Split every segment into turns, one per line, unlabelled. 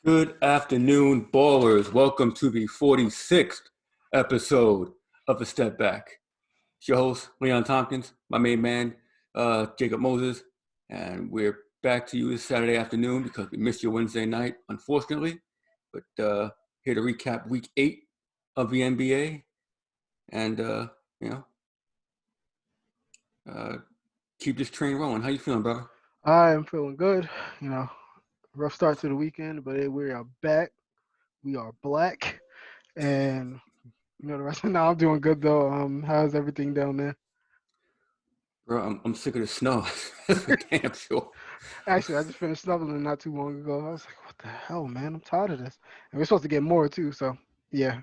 Good afternoon, ballers. Welcome to the 46th episode of the Stepack. It's your host, Leon Tompkins, my main man, Jacob Moses, and we're back to you this Saturday afternoon because we missed your Wednesday night, unfortunately. But here to recap week 8 of the NBA and, you know, uh, keep this train rolling. How you feeling, brother?
I am feeling good. You know, rough start to the weekend, but we are back. We are black, and the rest. Now I'm doing good though. How's everything down there?
Bro, I'm sick of the snow. That's for damn sure.
Actually, I just finished snubbling not too long ago. I was like, what the hell, man? I'm tired of this. And we're supposed to get more too. So yeah,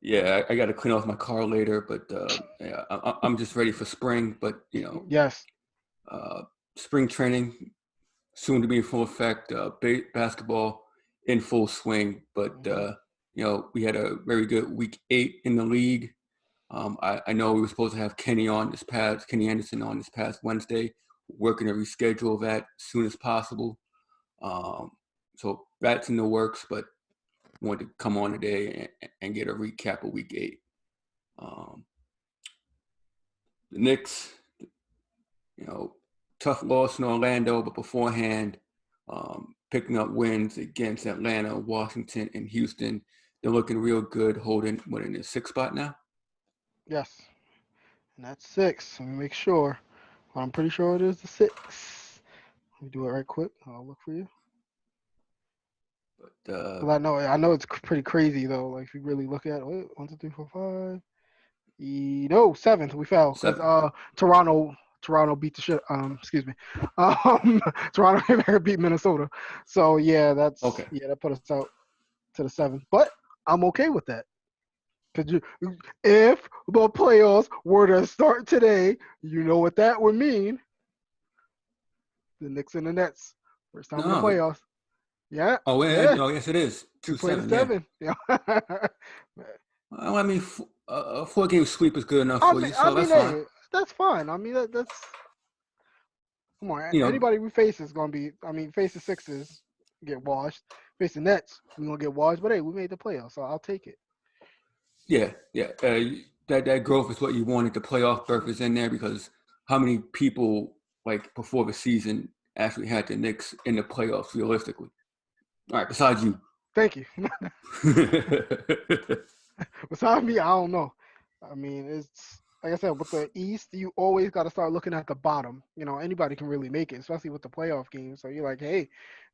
Yeah, I got to clean off my car later, but yeah, I'm just ready for spring. But
yes.
uh, spring training soon to be in full effect. Basketball in full swing. But
hmm
we had a very good week 8 in the league. I know we were supposed to have Kenny Anderson on this past Wednesday. Working to reschedule that as soon as possible. Um, so that's in the works, but wanted to come on today and get a recap of week 8. Um, the Knicks, you know, tough loss in Orlando, but beforehand, picking up wins against Atlanta, Washington, and Houston. They're looking real good, holding what in the sixth spot now.
Yes. And that's six. Let me make sure. I'm pretty sure it is the six. Let me do it right quick. I'll look for you.
But
'Cause I know it's pretty crazy though. Like if you really look at it, wait, 1, 2, 3, 4, 5. No, seventh we fell because
seven.
Toronto beat the shit. Excuse me. Um, Toronto beat Minnesota. So yeah,
Okay.
that put us out to the seventh. But I'm okay with that because if the playoffs were to start today, you know what that would mean? The Knicks and the Nets. First time in the
No.
playoffs. Yeah,
Oh, yeah.
yeah.
No, yes, it is.
We
Two
play the
seven. Yeah.
seven. Yeah.
Well, I mean, a 4 game sweep is good enough
I
for
mean,
you,
I
so
mean,
that's fine.
hey, that's fine. I mean, that's come on.
You know,
Anybody we face is gonna be. I mean, face the Sixers get washed. Face the Nets, we gonna get washed. But hey, we made the playoffs, so I'll take it.
yeah, yeah. That growth is what you wanted. The playoff berth is in there because how many people like before the season actually had the Knicks in the playoffs realistically? All right, besides you.
Thank you. Besides me, I don't know. I mean, it's like I said with the East, you always got to start looking at the bottom. Anybody can really make it, especially with the playoff games. So you're like, hey,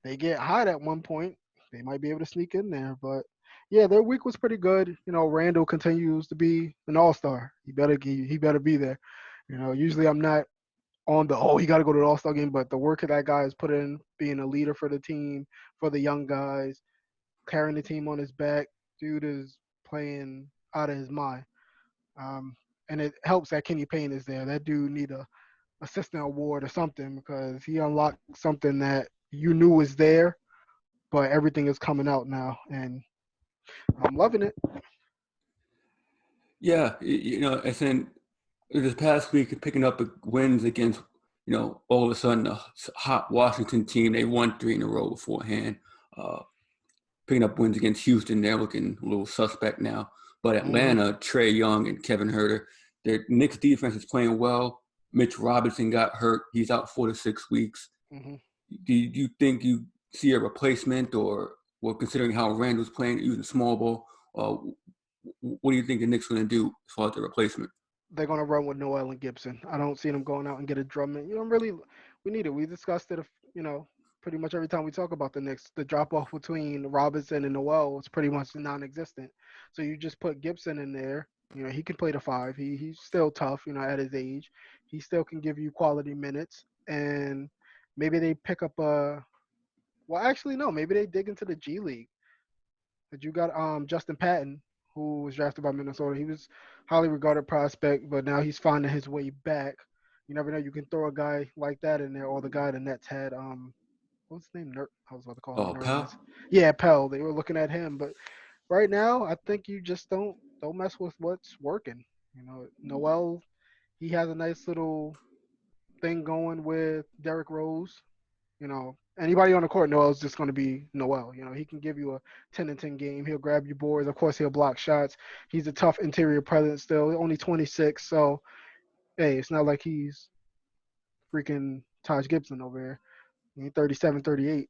they get hot at one point, they might be able to sneak in there. But yeah, their week was pretty good. Randall continues to be an all-star. He better be there. Usually I'm not on the he got to go to the All Star game, but the work that guy has put in, being a leader for the team, for the young guys, carrying the team on his back, dude is playing out of his mind. Um, and it helps that Kenny Payne is there. That dude need a assistant award or something because he unlocked something that you knew was there, but everything is coming out now, and I'm loving it.
Yeah, and then this past week picking up wins against all of a sudden a hot Washington team. They won 3 in a row beforehand. Uh, Picking up wins against Houston, they're looking a little suspect now. But
hmm
Atlanta, Trey Young and Kevin Herter, their Knicks defense is playing well. Mitch Robinson got hurt; he's out 4 to 6 weeks.
hmm
Do you think you see a replacement, or well, considering how Randall's playing using small ball, uh, what do you think the Knicks going to do as far as the replacement?
They're gonna run with Noel and Gibson. I don't see them going out and get a Drummond. Really, we need it. We discussed it. Pretty much every time we talk about the Knicks, the drop off between Robinson and Noel is pretty much non-existent. So you just put Gibson in there. He can play the five. He's still tough. At his age, he still can give you quality minutes. And maybe they pick up a. Well, actually, no. Maybe they dig into the G League. But you got Justin Patton, who was drafted by Minnesota. He was highly regarded prospect, but now he's finding his way back. You never know. You can throw a guy like that in there, or the guy the Nets had. What's his name? I was about to call him
Oh,
Nerlens.
pal.
Yeah, Pell. They were looking at him, but right now, I think you just don't mess with what's working. Noel, he has a nice little thing going with Derrick Rose. Anybody on the court, Noel's just going to be Noel. He can give you a 10-10 game. He'll grab you boards. Of course, he'll block shots. He's a tough interior presence still. Only 26, so hey, it's not like he's freaking Taj Gibson over here. He's 37, 38.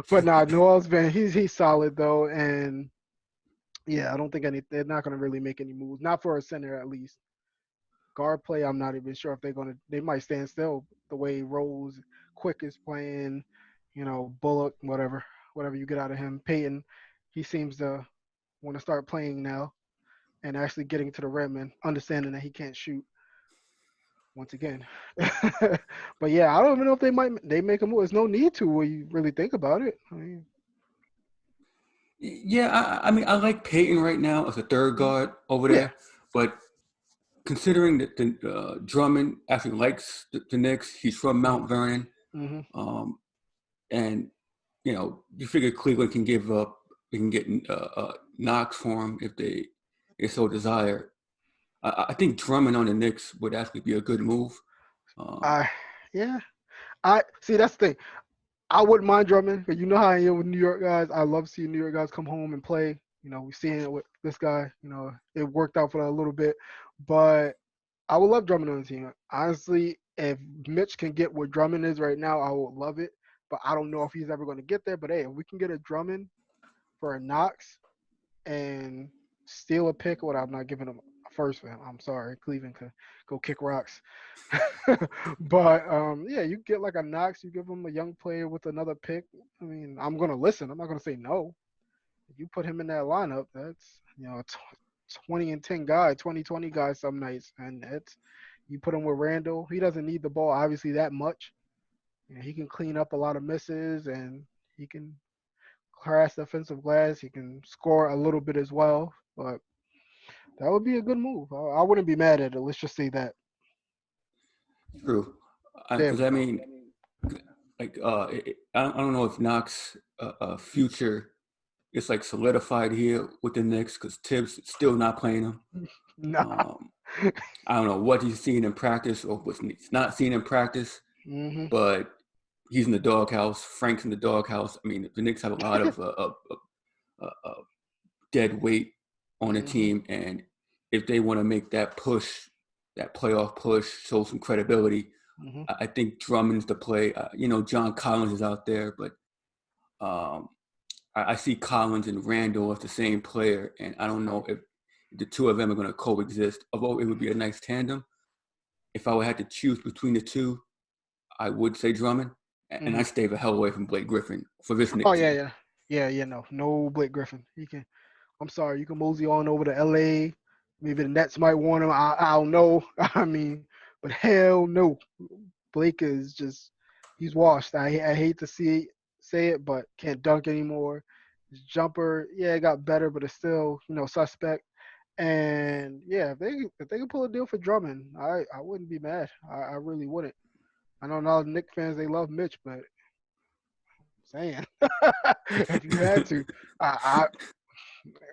But nah, Noel's been he's solid though, and yeah, I don't think they're not going to really make any moves. Not for a center at least. Guard play, I'm not even sure if they might stand still the way Rose Quick is playing, Bullock, whatever you get out of him. Peyton, he seems to want to start playing now and actually getting to the rim and understanding that he can't shoot once again. But yeah, I don't even know if they make a move. There's no need to when you really think about it. I mean,
Yeah, I mean, I like Peyton right now as a third guard over
yeah.
there, but considering that Drummond actually likes the Knicks, he's from Mount Vernon,
Mm-hmm.
um, and you figure Cleveland can give up, they can get Knox for him if they so desire. I think Drummond on the Knicks would actually be a good move. Um,
I yeah. I see that's the thing. I wouldn't mind Drummond, but you know how I am with New York guys. I love seeing New York guys come home and play. We've seen it with this guy. It worked out for a little bit, but I would love Drummond on the team. Honestly, if Mitch can get where Drummond is right now, I would love it. But I don't know if he's ever going to get there. But hey, if we can get a Drummond for a Knox and steal a pick, what I'm not giving him a first for him. I'm sorry, Cleveland could go kick rocks. But yeah, you get like a Knox, you give him a young player with another pick. I mean, I'm gonna listen. I'm not gonna say no. If you put him in that lineup, that's a 20-10 guy, 20-20 guy some nights, and it's you put him with Randall. He doesn't need the ball obviously that much. He can clean up a lot of misses and he can harass the offensive glass. He can score a little bit as well, but that would be a good move. I wouldn't be mad at it. Let's just say that.
True,
There
because
we
I
go.
mean, like I don't know if Knox future is like solidified here with the Knicks because Tibbs is still not playing him.
Nah.
Um, I don't know what he's seen in practice or what he's not seen in practice,
Hmm.
but he's in the doghouse. Frank's in the doghouse. I mean, the Knicks have a lot of dead weight on the
Hmm.
team, and if they want to make that push, that playoff push, show some credibility,
Hmm.
I think Drummond's the play. John Collins is out there, but um, I see Collins and Randall as the same player, and I don't know if the two of them are going to coexist. Although it would be a nice tandem, if I would have to choose between the two, I would say Drummond, and I
Hmm.
stay the hell away from Blake Griffin for this
Oh
Knick
yeah,
team.
yeah, yeah. No Blake Griffin. He can. I'm sorry. You can mosey on over to LA. Maybe the Nets might want him. I don't know. I mean, but hell no. Blake is just he's washed. I hate to say it, but can't dunk anymore. His jumper, yeah, it got better, but it's still suspect. And yeah, if they could pull a deal for Drummond, I wouldn't be mad. I really wouldn't. I know a lot of Knicks fans they love Mitch, but I'm saying if you had to, I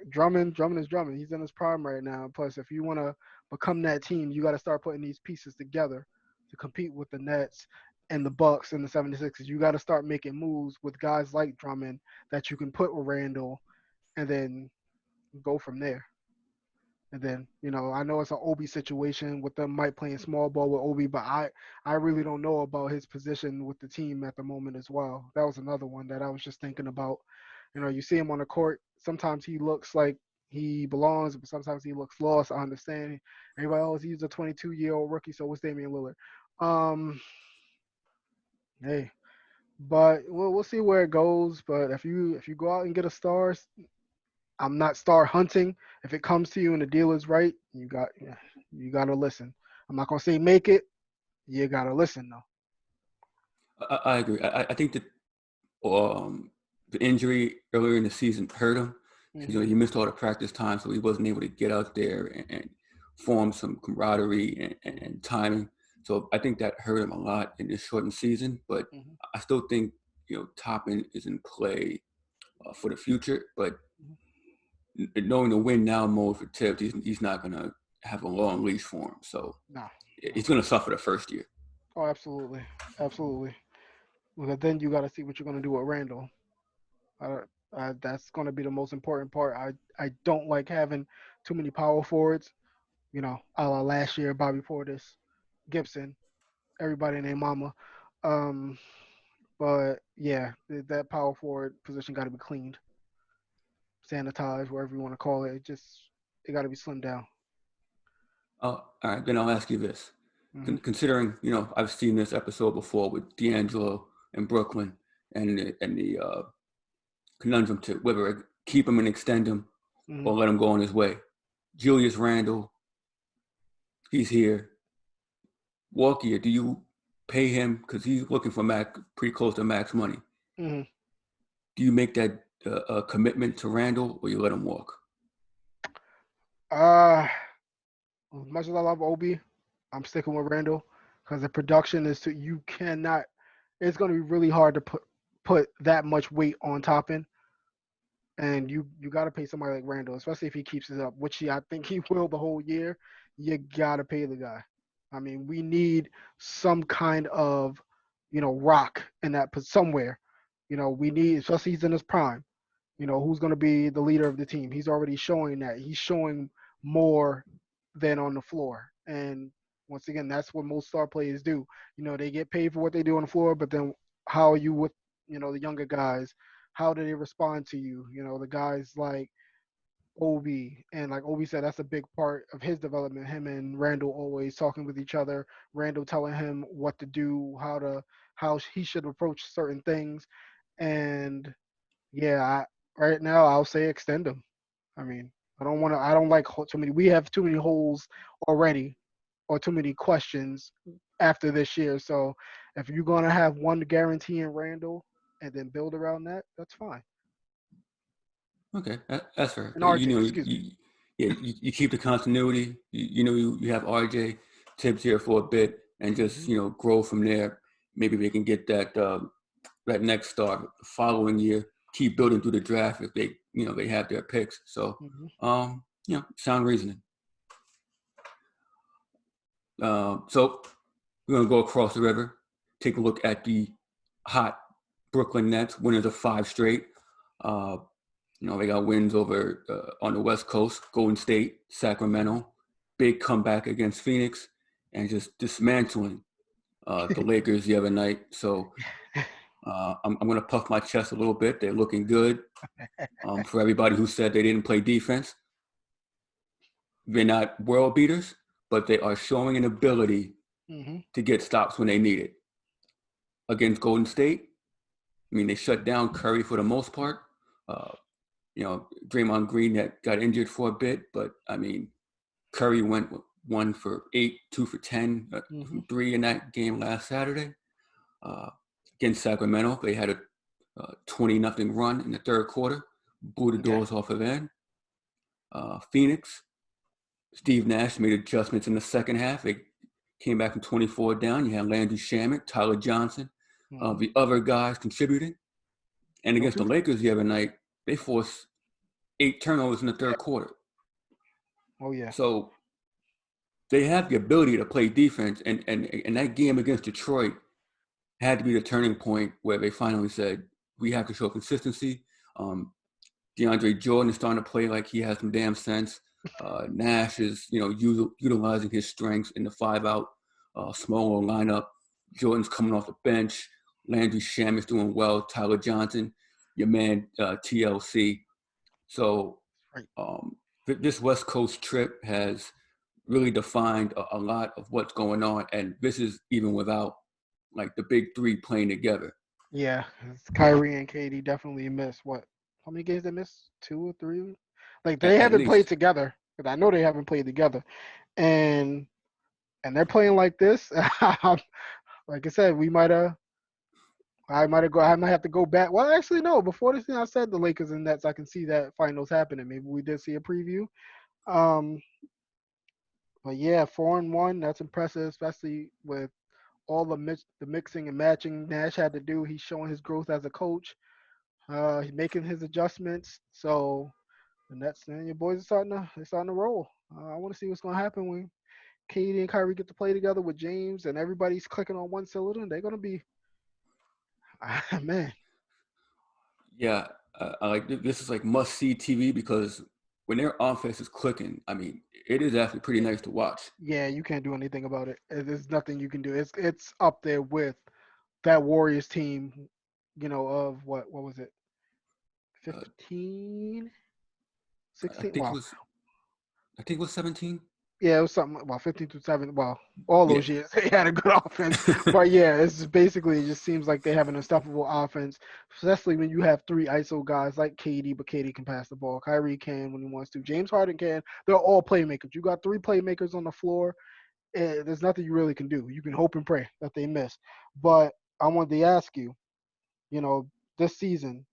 Drummond is Drummond. He's in his prime right now. Plus, if you want to become that team, you got to start putting these pieces together to compete with the Nets and the Bucks and the 76ers. You got to start making moves with guys like Drummond that you can put with Randall and then go from there. And then, I know it's an Obi situation with them might playing small ball with Obi, but I really don't know about his position with the team at the moment as well. That was another one that I was just thinking about. You see him on the court. Sometimes he looks like he belongs, but sometimes he looks lost. I understand. Everybody else, he's a 22-year-old rookie, so what's Damian Lillard? Um, hey, but we'll see where it goes. But if you go out and get a star, I'm not star hunting. If it comes to you and the deal is right, you gotta listen. I'm not gonna say make it. You gotta listen though.
I agree. I think that um, the injury earlier in the season hurt him.
Hmm.
He missed all the practice time, so he wasn't able to get out there and form some camaraderie and timing. So I think that hurt him a lot in this shortened season. But
Hmm.
I still think Toppin is in play for the future. But knowing the win now mode for Tibbs, he's not going to have a long leash for him. So
No, no.
he's going to suffer the first year.
Oh, absolutely, absolutely. Because then you got to see what you're going to do with Randall. That's going to be the most important part. I don't like having too many power forwards. A la last year, Bobby Portis, Gibson, everybody named Mama. Um, but yeah, that power forward position got to be cleaned, sanitized, whatever you want to call it. It got to be slimmed down.
All right, then I'll ask you this.
Hmm.
Considering, I've seen this episode before with D'Angelo and Brooklyn and the conundrum to whether keep him and extend him
Hmm.
or let him go on his way. Julius Randle, he's here. Walker, do you pay him because he's looking for pretty close to max money?
Hmm.
Do you make that commitment to Randle or you let him walk?
Uh, as much as I love Obi, I'm sticking with Randall because the production is you cannot. It's going to be really hard to put that much weight on Toppin, and you got to pay somebody like Randall, especially if he keeps it up, which I think he will the whole year. You got to pay the guy. I mean, we need some kind of rock in that somewhere. We need, especially he's in his prime. Who's going to be the leader of the team. He's already showing that. He's showing more than on the floor. And once again, that's what most star players do. They get paid for what they do on the floor, but then how are you with, the younger guys? How do they respond to you? The guys like Obi, and like Obi said, that's a big part of his development. Him and Randall always talking with each other. Randall telling him what to do, how he should approach certain things. And yeah, right now I'll say extend them. I mean, I don't want to. I don't like too many. We have too many holes already, or too many questions after this year. So if you're gonna have one guarantee in Randall and then build around that, that's fine.
Okay, that's fair.
And
You
RJ,
know,
excuse me.
you keep the continuity. You have RJ Tibbs here for a bit, and just
Hmm.
grow from there. Maybe they can get that next start the following year. Keep building through the draft if they have their picks. So,
Hmm.
sound reasoning. So we're gonna go across the river, take a look at the hot Brooklyn Nets, winners of 5 straight. Uh, they got wins over on the West Coast, Golden State,
Hmm.
Sacramento, big comeback against Phoenix, and just dismantling the Lakers the other night. So I'm going to puff my chest a little bit. They're looking good. For everybody who said they didn't play defense, they're not world beaters, but they are showing an ability
Hmm.
to get stops when they need it. Against Golden State, I mean, they shut down Curry for the most part. Uh, Draymond Green that got injured for a bit, but I mean, Curry went 1 for 8, 2 for 10
Hmm.
from three in that game last Saturday. Uh, Against Sacramento, they had a 20-0 run in the third quarter, blew the
Okay.
doors off of them. Phoenix, Steve Nash made adjustments in the second half. They came back from 24 down. You had Landry Shamet, Tyler Johnson,
Hmm.
the other guys contributing. And against the
Jokic.
Lakers the other night, they forced 8 turnovers in the third quarter.
Oh yeah.
So they have the ability to play defense, and that game against Detroit had to be the turning point where they finally said we have to show consistency. Um, DeAndre Jordan is starting to play like he has some damn sense. Nash is utilizing his strengths in the 5-out smaller lineup. Jordan's coming off the bench. Landry Sham is doing well. Tyler Johnson, your man TLC. So
Right.
um, this West Coast trip has really defined a lot of what's going on, and this is even without like the big three playing together.
Yeah. Kyrie and Katie definitely missed what? How many games they missed? Two or three? Like they
At
haven't played
least.
together. Because I know they haven't played together. And they're playing like this. Like I said, I might have to go back. Well, actually, no. Before this thing, I said the Lakers and Nets. I can see that finals happening. Maybe we did see a preview. Um, but yeah, 4-1. That's impressive, especially with all the mixing and matching Nash had to do. He's showing his growth as a coach. He's making his adjustments. So the Nets and your boys are starting to roll. I want to see what's gonna happen when Katie and Kyrie get to play together with James and everybody's clicking on one cylinder. They're gonna be Man,
Yeah, I like this is like must see TV because when their offense is clicking, I mean, it is actually pretty
yeah,
nice to watch.
yeah, you can't do anything about it. There's nothing you can do. It's up there with that Warriors team, of what was it?
Uh,
15,
I
16.
think it
Wow.
was I think it was 17.
Yeah, it was something about 15 to 7. Well, all
Yeah.
those years they had a good offense. But yeah, it's just basically, it just seems like they have an unstoppable offense, especially when you have three ISO guys like KD, but KD can pass the ball. Kyrie can when he wants to. James Harden can. They're all playmakers. You got three playmakers on the floor. There's nothing you really can do. You can hope and pray that they miss. But I wanted to ask you, you know, this season,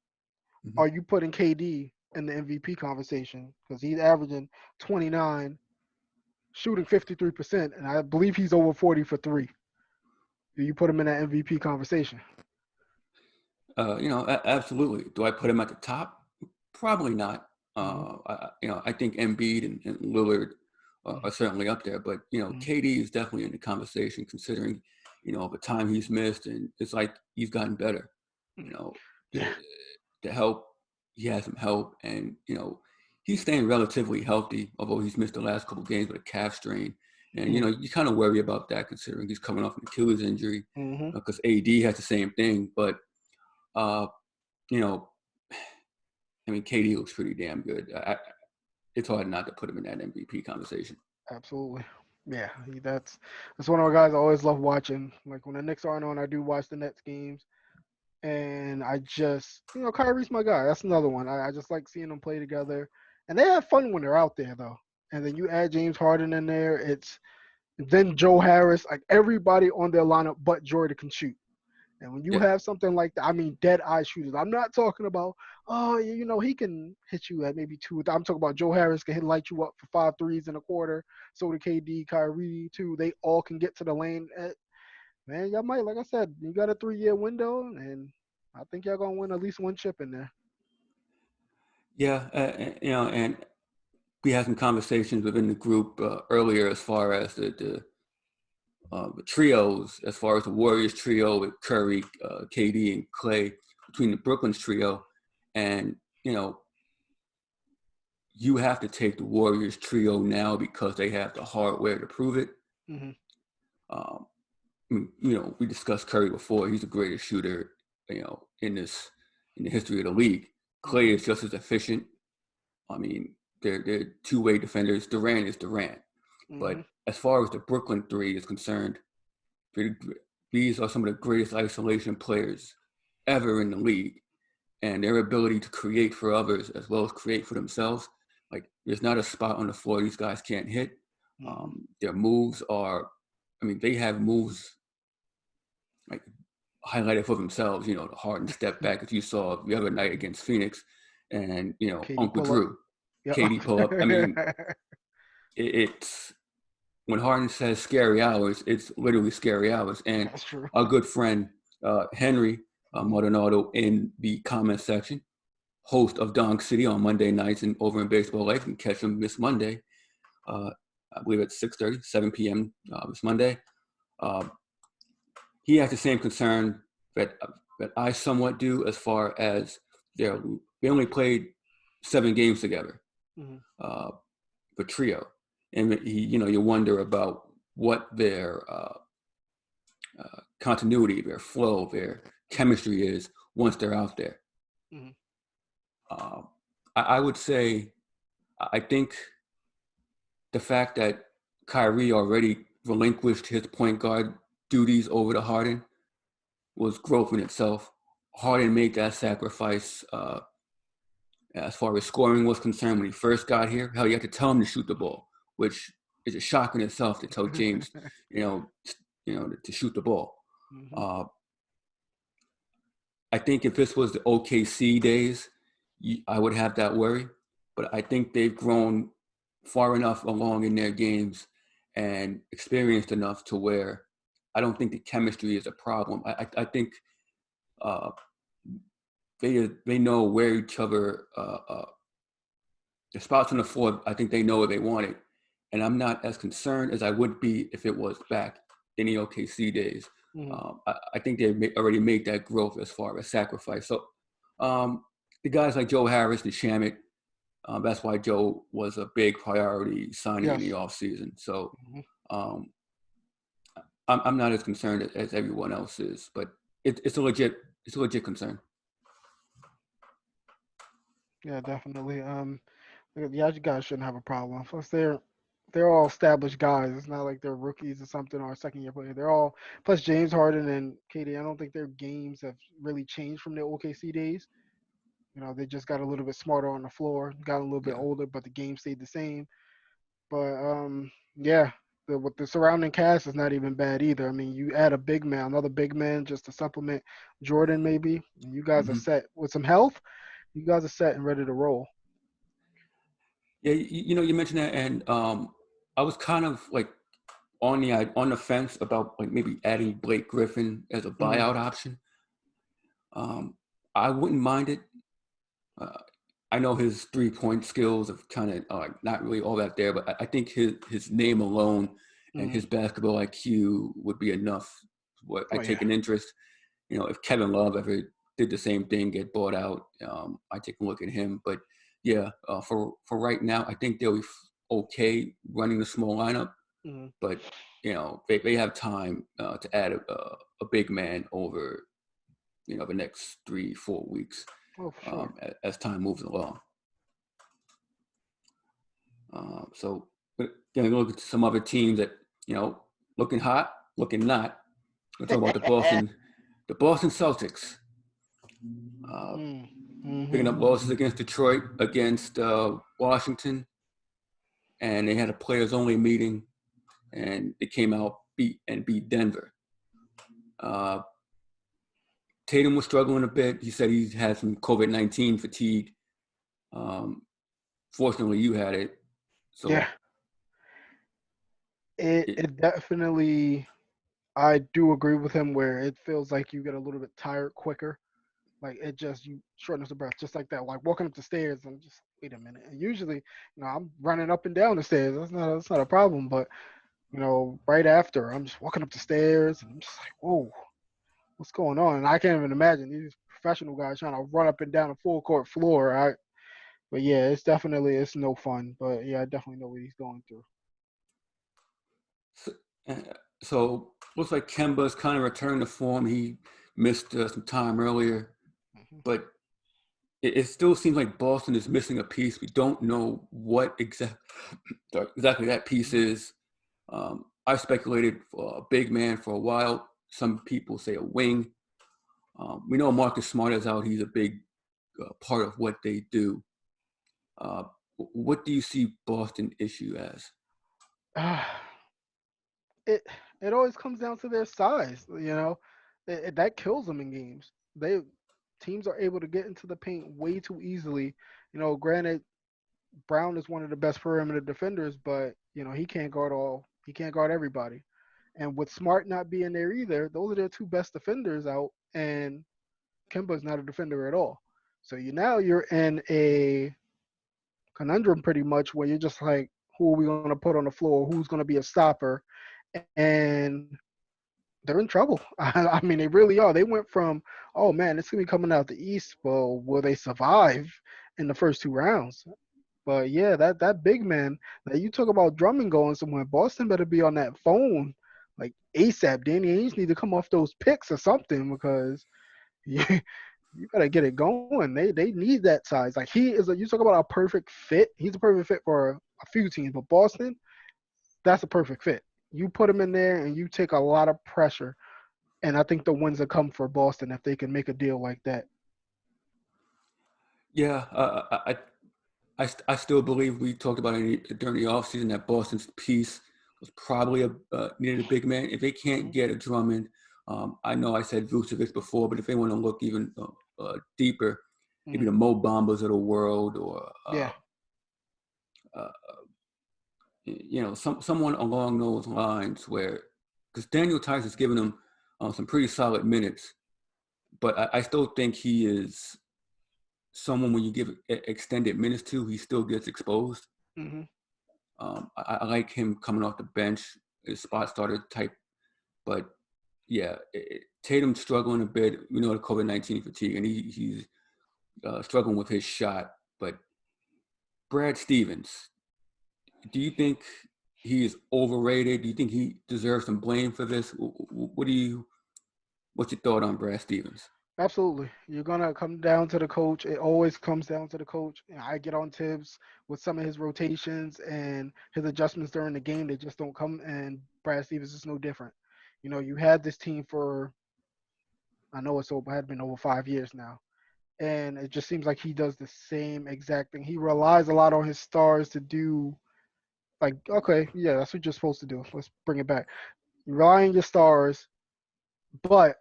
Mhm.
are you putting KD in the MVP conversation? Because he's averaging 29, shooting 53%, and I believe he's over 40 for three. Do you put him in that MVP conversation?
Absolutely. Do I put him at the top? Probably not.
Hmm.
I think Embiid and Lillard are
Hmm.
certainly up there, but
Hmm.
KD is definitely in the conversation considering the time he's missed, and it's like he's gotten better. You know,
Yeah.
the the help he has some help, and he's staying relatively healthy, although he's missed the last couple games with a calf strain, and
Hmm.
you kind of worry about that considering he's coming off an Achilles injury
Hmm.
because AD has the same thing, but. Uh, you know, I mean, KD looks pretty damn good. It's hard not to put him in that MVP conversation.
Absolutely. Yeah, that's one of the guys I always love watching. Like when the Knicks aren't on, I do watch the Nets games, and I just, Kyrie's my guy. That's another one. I just like seeing them play together, and they have fun when they're out there though. And then you add James Harden in there. It's then Joe Harris, like everybody on their lineup but Jordan can shoot. And when you
Yeah,
have something like that, I mean, dead eye shooters. I'm not talking about, oh, he can hit you at maybe two. I'm talking about Joe Harris can light you up for five threes in a quarter. So do KD, Kyrie too. They all can get to the lane. Man, y'all might, like I said, you got a 3 year window, and I think y'all gonna win at least one chip in there.
yeah, and we had some conversations within the group earlier as far as the trios, as far as the Warriors trio with Curry, KD, and Clay, between the Brooklyn's trio, and you know you have to take the Warriors trio now because they have the hardware to prove it.
Hmm.
Um, we discussed Curry before. He's the greatest shooter, in the history of the league. Clay
Hmm.
is just as efficient. I mean, they're two-way defenders. Durant is Durant.
Hmm.
But as far as the Brooklyn Three is concerned, these are some of the greatest isolation players ever in the league. And their ability to create for others as well as create for themselves. Like, there's not a spot on the floor these guys can't hit.
Hmm.
Their moves are, I mean, they have moves like highlighted for themselves, the Harden step back as you saw the other night against Phoenix, and
KD
Uncle
pull up.
Drew,
Yep.
KD pull up. I mean, it's when Harden says scary hours, it's literally scary hours. And
That's true.
our good friend Henry
Hmm.
Maldonado in the comment section, host of Donk City on Monday nights and over in Baseball Life, and catch him this Monday. Uh, I believe at 6:30, 7 p.m. This Monday. Uh, he has the same concern that I somewhat do as far as they only played 7 games together,
Hmm.
uh, the trio, and you wonder about what their continuity, their flow, their chemistry is once they're out there.
Hmm.
Uh, I would say I think the fact that Kyrie already relinquished his point guard duties over to Harden was growth in itself. Harden made that sacrifice as far as scoring was concerned when he first got here. Hell, you had to tell him to shoot the ball, which is a shock in itself to tell James, you know, to shoot the ball.
Hmm.
Uh, I think if this was the OKC days, I would have that worry. But I think they've grown far enough along in their games and experienced enough to where I don't think the chemistry is a problem. I think uh, they know where each other the spots on the floor. I think they know where they want it, and I'm not as concerned as I would be if it was back in the OKC days
Hmm.
I think they already made that growth as far as sacrifice. So the guys like Joe Harris, the Shamit, that's why Joe was a big priority signing in the
Yes.
offseason. So
Hmm.
um, I'm not as concerned as everyone else is, but it's a legit concern.
Yeah, definitely. Yeah, you guys shouldn't have a problem. Plus, they're all established guys. It's not like they're rookies or something or a second year player. They're all plus James Harden and KD. I don't think their games have really changed from their OKC days. They just got a little bit smarter on the floor, got a little bit
Yeah.
older, but the game stayed the same. But yeah, with the surrounding cast is not even bad either. I mean, you add a big man, another big man, just to supplement Jordan, maybe. And you guys are
Hmm.
set with some health. You guys are set and ready to roll.
Yeah, you mentioned that, and I was kind of like on the fence about like maybe adding Blake Griffin as a
Hmm.
buyout option. Um, I wouldn't mind it. Uh, I know his 3-point skills have kind of not really all that there, but I think his name alone and
Hmm.
his basketball IQ would be enough. What I
Oh
take
yeah.
an interest. If Kevin Love ever did the same thing, get bought out, I take a look at him. But yeah, for right now, I think they'll be okay running the small lineup.
Hmm.
But they have time to add a big man over the next 3-4 weeks
Oh, for sure.
as time moves along. So, but then look at some other teams that looking hot, looking not. We're talking about the Boston Celtics. Uh, Picking up
Mm-hmm.
losses against Detroit, against Washington, and they had a players only meeting, and they came out beat Denver. Uh, Tatum was struggling a bit. He said he had some COVID-19 fatigue. Um, Fortunately, you had it,
Yeah,
so
it
it,
it definitely. I do agree with him where it feels like you get a little bit tired quicker. Like it just you shortness of breath, just like that. Like walking up the stairs and just wait a minute. And usually, I'm running up and down the stairs. That's not a problem. But right after, I'm just walking up the stairs and I'm just like, whoa, what's going on? And I can't even imagine these professional guys trying to run up and down a full court floor. But yeah, it's no fun. But yeah, I definitely know what he's going through.
so, uh, so looks like Kemba's kind of returned to form. He missed some time earlier,
Hmm.
but it still seems like Boston is missing a piece. We don't know what exactly that piece is. I speculated for a big man for a while. Some people say a wing. We know Marcus Smart is out. He's a big part of what they do. Uh, what do you see Boston issue as?
it it always comes down to their size. That kills them in games. They Teams are able to get into the paint way too easily. Granted, Brown is one of the best perimeter defenders, but he can't guard all. He can't guard everybody. And with Smart not being there either, those are their two best defenders out, and Kemba's not a defender at all. So you're in a conundrum pretty much where you're just like, who are we going to put on the floor? Who's going to be a stopper? And they're in trouble. I mean, they really are. They went from, oh man, it's gonna be coming out the East. Well, will they survive in the first two rounds? But yeah, that big man. That you talk about Drummond going somewhere. Boston better be on that phone like ASAP. Danny Ainge need to come off those picks or something because you gotta get it going. They need that size. Like he is. You talk about a perfect fit. He's a perfect fit for a few teams, but Boston, that's a perfect fit. You put him in there and you take a lot of pressure, and I think the wins will come for Boston if they can make a deal like that.
Yeah, I still believe we talked about it during the offseason that Boston's piece was probably needed a big man. If they can't
Mhm.
get a Drummond, I know I said Vucevic before, but if they want to look even deeper, maybe
Mhm.
the Mo Bambas of the world, or
Yeah.
uh, someone along those lines, where because Daniel Tice has given them some pretty solid minutes, but I still think he is someone when you give extended minutes to, he still gets exposed.
Mhm.
I like him coming off the bench, his spot starter type, but yeah, Tatum's struggling a bit. We know the COVID-19 fatigue, and he's struggling with his shot. But Brad Stevens, do you think he is overrated? Do you think he deserves some blame for this? What's your thought on Brad Stevens?
Absolutely. You're gonna come down to the coach. It always comes down to the coach. And I get on Tibbs with some of his rotations and his adjustments during the game. They just don't come. And Brad Stevens is no different. You had this team for, I know it's over, had been over 5 years now, and it just seems like he does the same exact thing. He relies a lot on his stars to do, like, okay, yeah, that's what you're supposed to do. Let's bring it back. You rely on your stars, but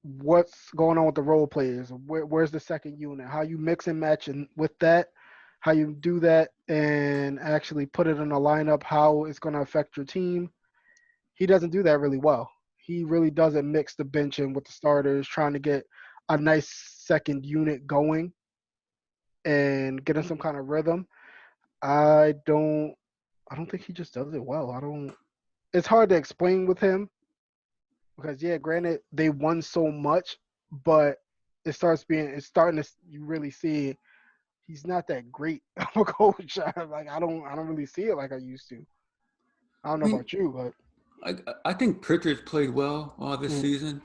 what's going on with the role players? Where's the second unit? How you mix and match and with that, how you do that and actually put it in a lineup, how it's going to affect your team. He doesn't do that really well. He really doesn't mix the bench in with the starters, trying to get a nice second unit going and getting some kind of rhythm. I don't I don't think he just does it well. I don't It's hard to explain with him because yeah, granted they won so much, but it's starting to you really see he's not that great of a coach. Like I don't really see it like I used to. I don't
I
know
mean,
about you, but
I think Pritchard's played well this
mm,
season.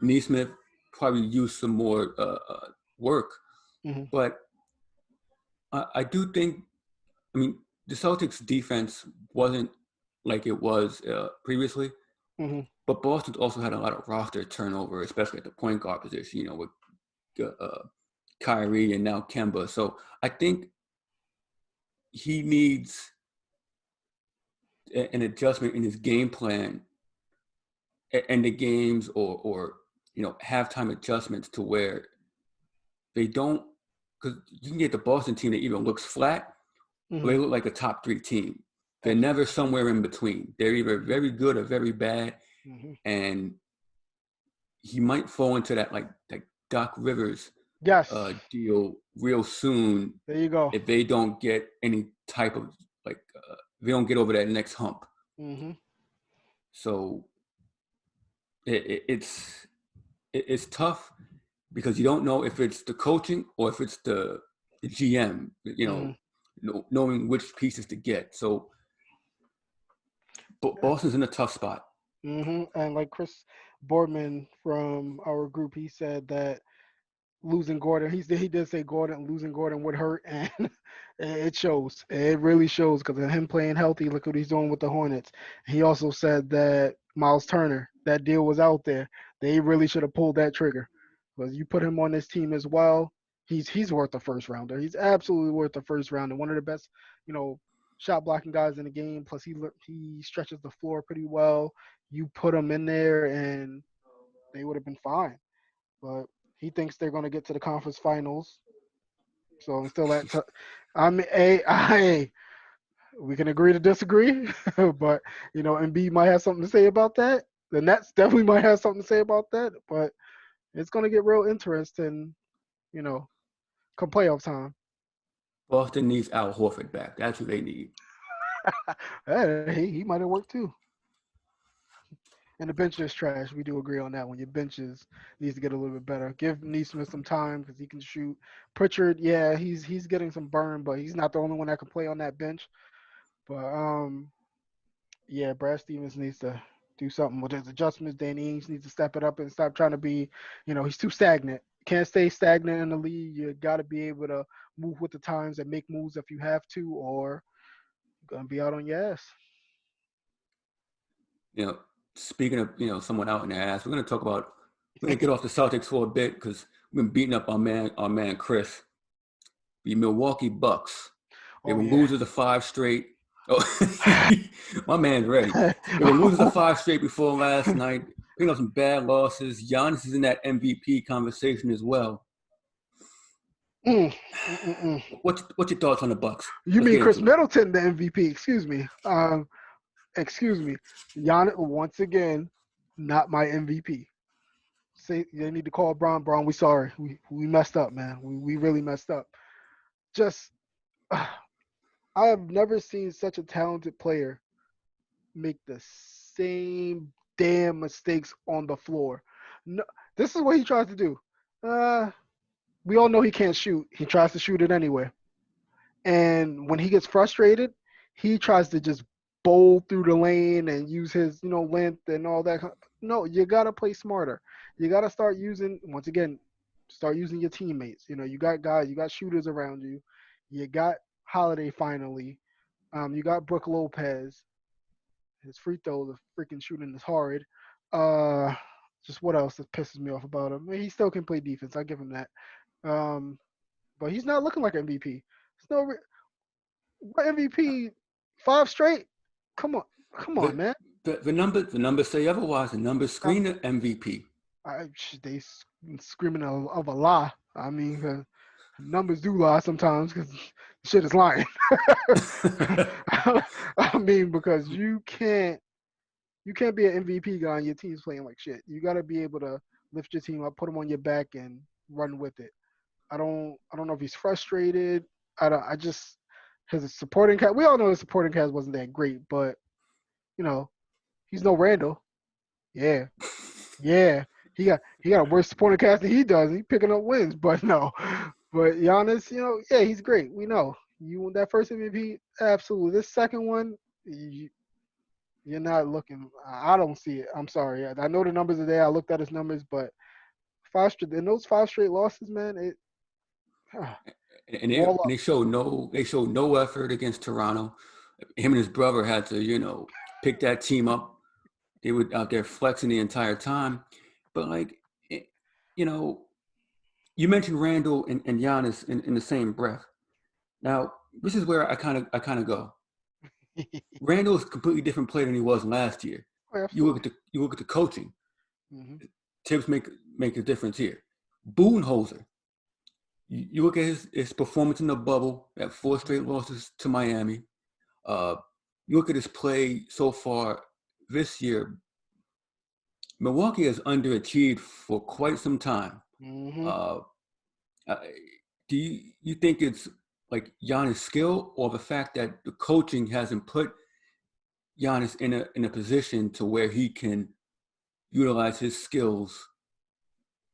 Neesmith probably used some more work,
mm-hmm,
but I do think, I mean, the Celtics defense wasn't like it was previously,
mm-hmm,
but Boston also had a lot of roster turnover, especially at the point guard position, with Kyrie and now Kemba. So I think he needs an adjustment in his game plan and the games or halftime adjustments to where they don't, because you can get the Boston team that either looks flat or
mm-hmm,
they look like a top three team. They're never
absolutely.
somewhere in between. They're either very good or very bad,
Mm-hmm.
and he might fall into that like Doc Rivers
Yes,
deal real soon
there you go.
if they don't get any type of like if they don't get over that next hump.
Mm-hmm,
So it's tough because you don't know if it's the coaching or if it's the GM.
mm-hmm.
Knowing which pieces to get. So Boston's in a tough spot.
And like Chris Boardman from our group, he said that losing Gordon. He did say Gordon losing Gordon would hurt, and it shows. It really shows because of him playing healthy. Look what he's doing with the Hornets. He also said that Miles Turner, that deal was out there. They really should have pulled that trigger because you put him on this team as well. He's worth a first rounder. He's absolutely worth a first rounder. One of the best, you know, shot blocking guys in the game. Plus he stretches the floor pretty well. You put him in there and they would have been fine, but he thinks they're going to get to the conference finals. So I'm still at. I mean, we can agree to disagree, but Embiid might have something to say about that. The Nets definitely might have something to say about that. But it's going to get real interesting, you know, come playoff time.
Boston needs Al Horford back. That's what they need.
Hey, he might have worked too. And the bench is trash. We do agree on that one. Your benches needs to get a little bit better. Give Neesmith some time because he can shoot. Pritchard, yeah, he's getting some burn, but he's not the only one that can play on that bench. But yeah, Brad Stevens needs to do something with his adjustments. Danny Ainge needs to step it up and stop trying to be, he's too stagnant. Can't stay stagnant in the league. You got to be able to move with the times and make moves if you have to, or you're gonna be out on your ass.
You know, Speaking of someone out in their ass, we're gonna get off the Celtics for a bit because we've been beating up our man Chris. The Milwaukee Bucks. They
Oh
were
yeah.
losers of five straight. Oh, my man's ready. They were losers of five straight before last night. Picking up some bad losses. Giannis is in that MVP conversation as well.
Mm, mm, mm, mm.
What's your thoughts on the Bucks?
You
Let's
mean
get
Chris
into it.
Middleton, the MVP? Excuse me. Excuse me. Giannis once again, not my MVP. Say they need to call Braun. Braun, we sorry. We messed up, man. We really messed up. Just I have never seen such a talented player make the same. damn mistakes on the floor. No, this is what he tries to do. We all know he can't shoot. He tries to shoot it anyway. And when he gets frustrated, he tries to just bowl through the lane and use his, length and all that. No, you gotta play smarter. You gotta start using once again, start using your teammates. You got guys, you got shooters around you. You got Holiday finally. You got Brooke Lopez. His free throw, the freaking shooting is horrid. Uh, just what else that pisses me off about him? He still can play defense. I give him that. Um, but he's not looking like MVP. It's no what MVP 5 straight. Come on, come on,
The
man.
the numbers say otherwise. The numbers
Um,
screen the MVP.
they screaming of a lie. I mean, numbers do lie sometimes because shit is lying. I mean, because you can't be an MVP guy and your team's playing like shit. You got to be able to lift your team up, put them on your back, and run with it. I don't know if he's frustrated. I just his supporting cast. We all know his supporting cast wasn't that great, but you know he's no Randall. Yeah, yeah. He got a worse supporting cast than he does. He picking up wins, but no. But Giannis, yeah, he's great. We know you want that first MVP, absolutely. This second one, you're not looking. I don't see it. I'm sorry. I know the numbers are there. I looked at his numbers, but in those 5 straight losses, man, it
and
wall up.
they showed no effort against Toronto. Him and his brother had to, pick that team up. They were out there flexing the entire time. But like, you know, you mentioned Randall and Giannis in the same breath. Now, this is where I kind of go. Randall is a completely different player than he was last year.
Oh,
You
absolutely.
look at the coaching.
Hmm.
Tips make a difference here. Budenholzer, you look at his performance in the bubble at 4 straight losses to Miami. Uh, you look at his play so far this year. Milwaukee has underachieved for quite some time.
Hmm.
Uh, do you think it's like Giannis' skill or the fact that the coaching hasn't put Giannis in a position to where he can utilize his skills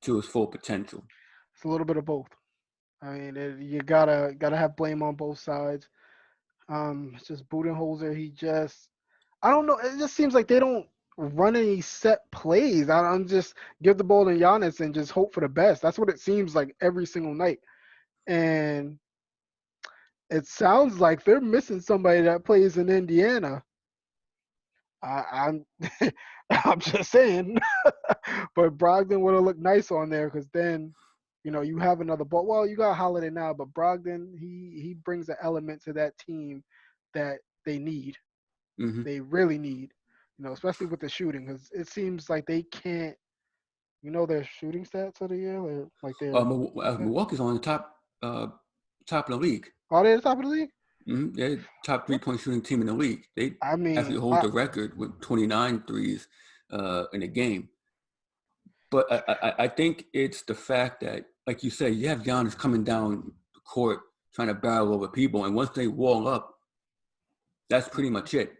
to his full potential?
It's a little bit of both. I mean, you gotta have blame on both sides. It's just Budenholzer. I don't know. It just seems like they don't run any set plays. I'm just give the ball to Giannis and just hope for the best. That's what it seems like every single night. And it sounds like they're missing somebody that plays in Indiana. I'm I'm just saying, but Brogdon would have looked nice on there because then, you have another ball. Well, you got Holiday now, but Brogdon he brings an element to that team that they need.
Mm-hmm.
They really need, especially with the shooting because it seems like they can't. Their shooting stats of the year, like their
Milwaukee's on the top of the league.
are they at the top of the league?
Mm-hmm. They're top
What?
3 point shooting team in the league. They
I
actually
mean,
hold the record with 29 threes in a game. But I think it's the fact that, like you said, you have Giannis coming down the court trying to barrel over people, and once they wall up, that's pretty much it.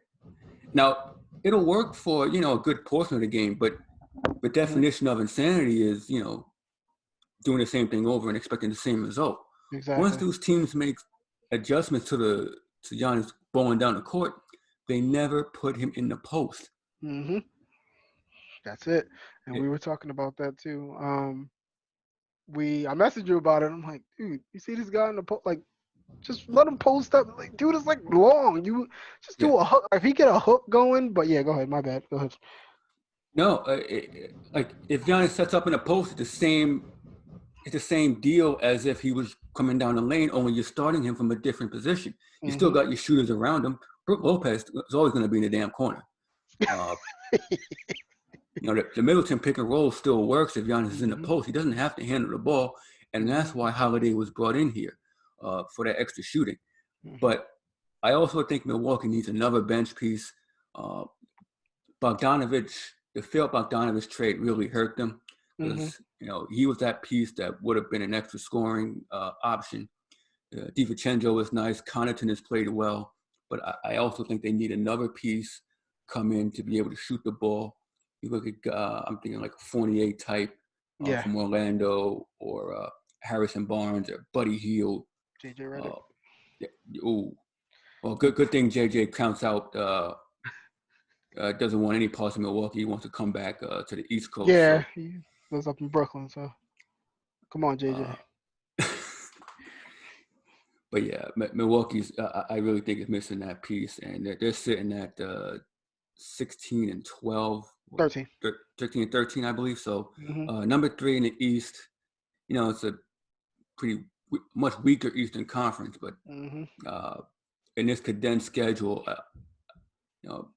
Now, it'll work for a good portion of the game, but the
mhm,
definition of insanity is doing the same thing over and expecting the same result. Once
exactly.
those teams make adjustments to Giannis bowling down the court, they never put him in the post.
Hmm. That's it. And we
It,
were talking about that too. I messaged you about it. I'm like, dude, you see this guy in the post? Like, just let him post up. Like, dude, it's like long. You just
yeah,
do a hook. If he get a hook going, but yeah, go ahead. My bad. Go ahead.
no, like if Giannis sets up in a post, it's the same deal as if he was coming down the lane, only you're starting him from a different position. You still
Hmm.
got your shooters around him. Brook Lopez is always going to be in the damn corner. Uh, the Middleton pick and roll still works if Giannis is in the
Hmm.
post. He doesn't have to handle the ball, and that's
Hmm.
why Holiday was brought in here for that extra shooting.
Hmm.
But I also think Milwaukee needs another bench piece. Uh, Bogdanovich, the failed Bogdanovich trade really hurt them
Hmm.
because he was that piece that would have been an extra scoring option. DiVincenzo is nice. Connaughton has played well, but I also think they need another piece come in to be able to shoot the ball. You look at I'm thinking like a 48 type
Yeah,
from Orlando, or Harrison Barnes or Buddy Hield.
JJ Redick.
Uh, yeah, ooh, well, good thing JJ counts out. Doesn't want any parts of Milwaukee. He wants to come back to the East Coast.
Yeah,
So,
he lives up in Brooklyn. So come on, JJ.
uh, but yeah, Milwaukee's. I really think is missing that piece, and they're sitting at 16 and 12,
13.
13 and 13, I believe. So,
Hmm.
number 3 in the East. It's a pretty much weaker Eastern Conference, but
Hmm.
in this condensed schedule, you know,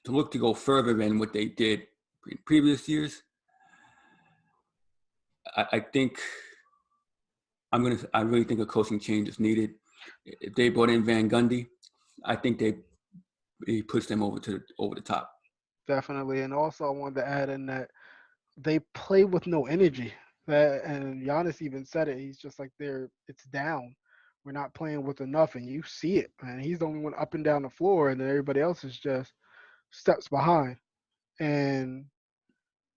to look to go further than what they did in previous years, I think I really think a coaching change is needed. If they brought in Van Gundy, I think he puts them over the top.
Definitely. And also, I wanted to add in that they play with no energy. That and Giannis even said it. He's just like it's down. We're not playing with enough, and you see it. And he's the only one up and down the floor, and then everybody else is just steps behind. And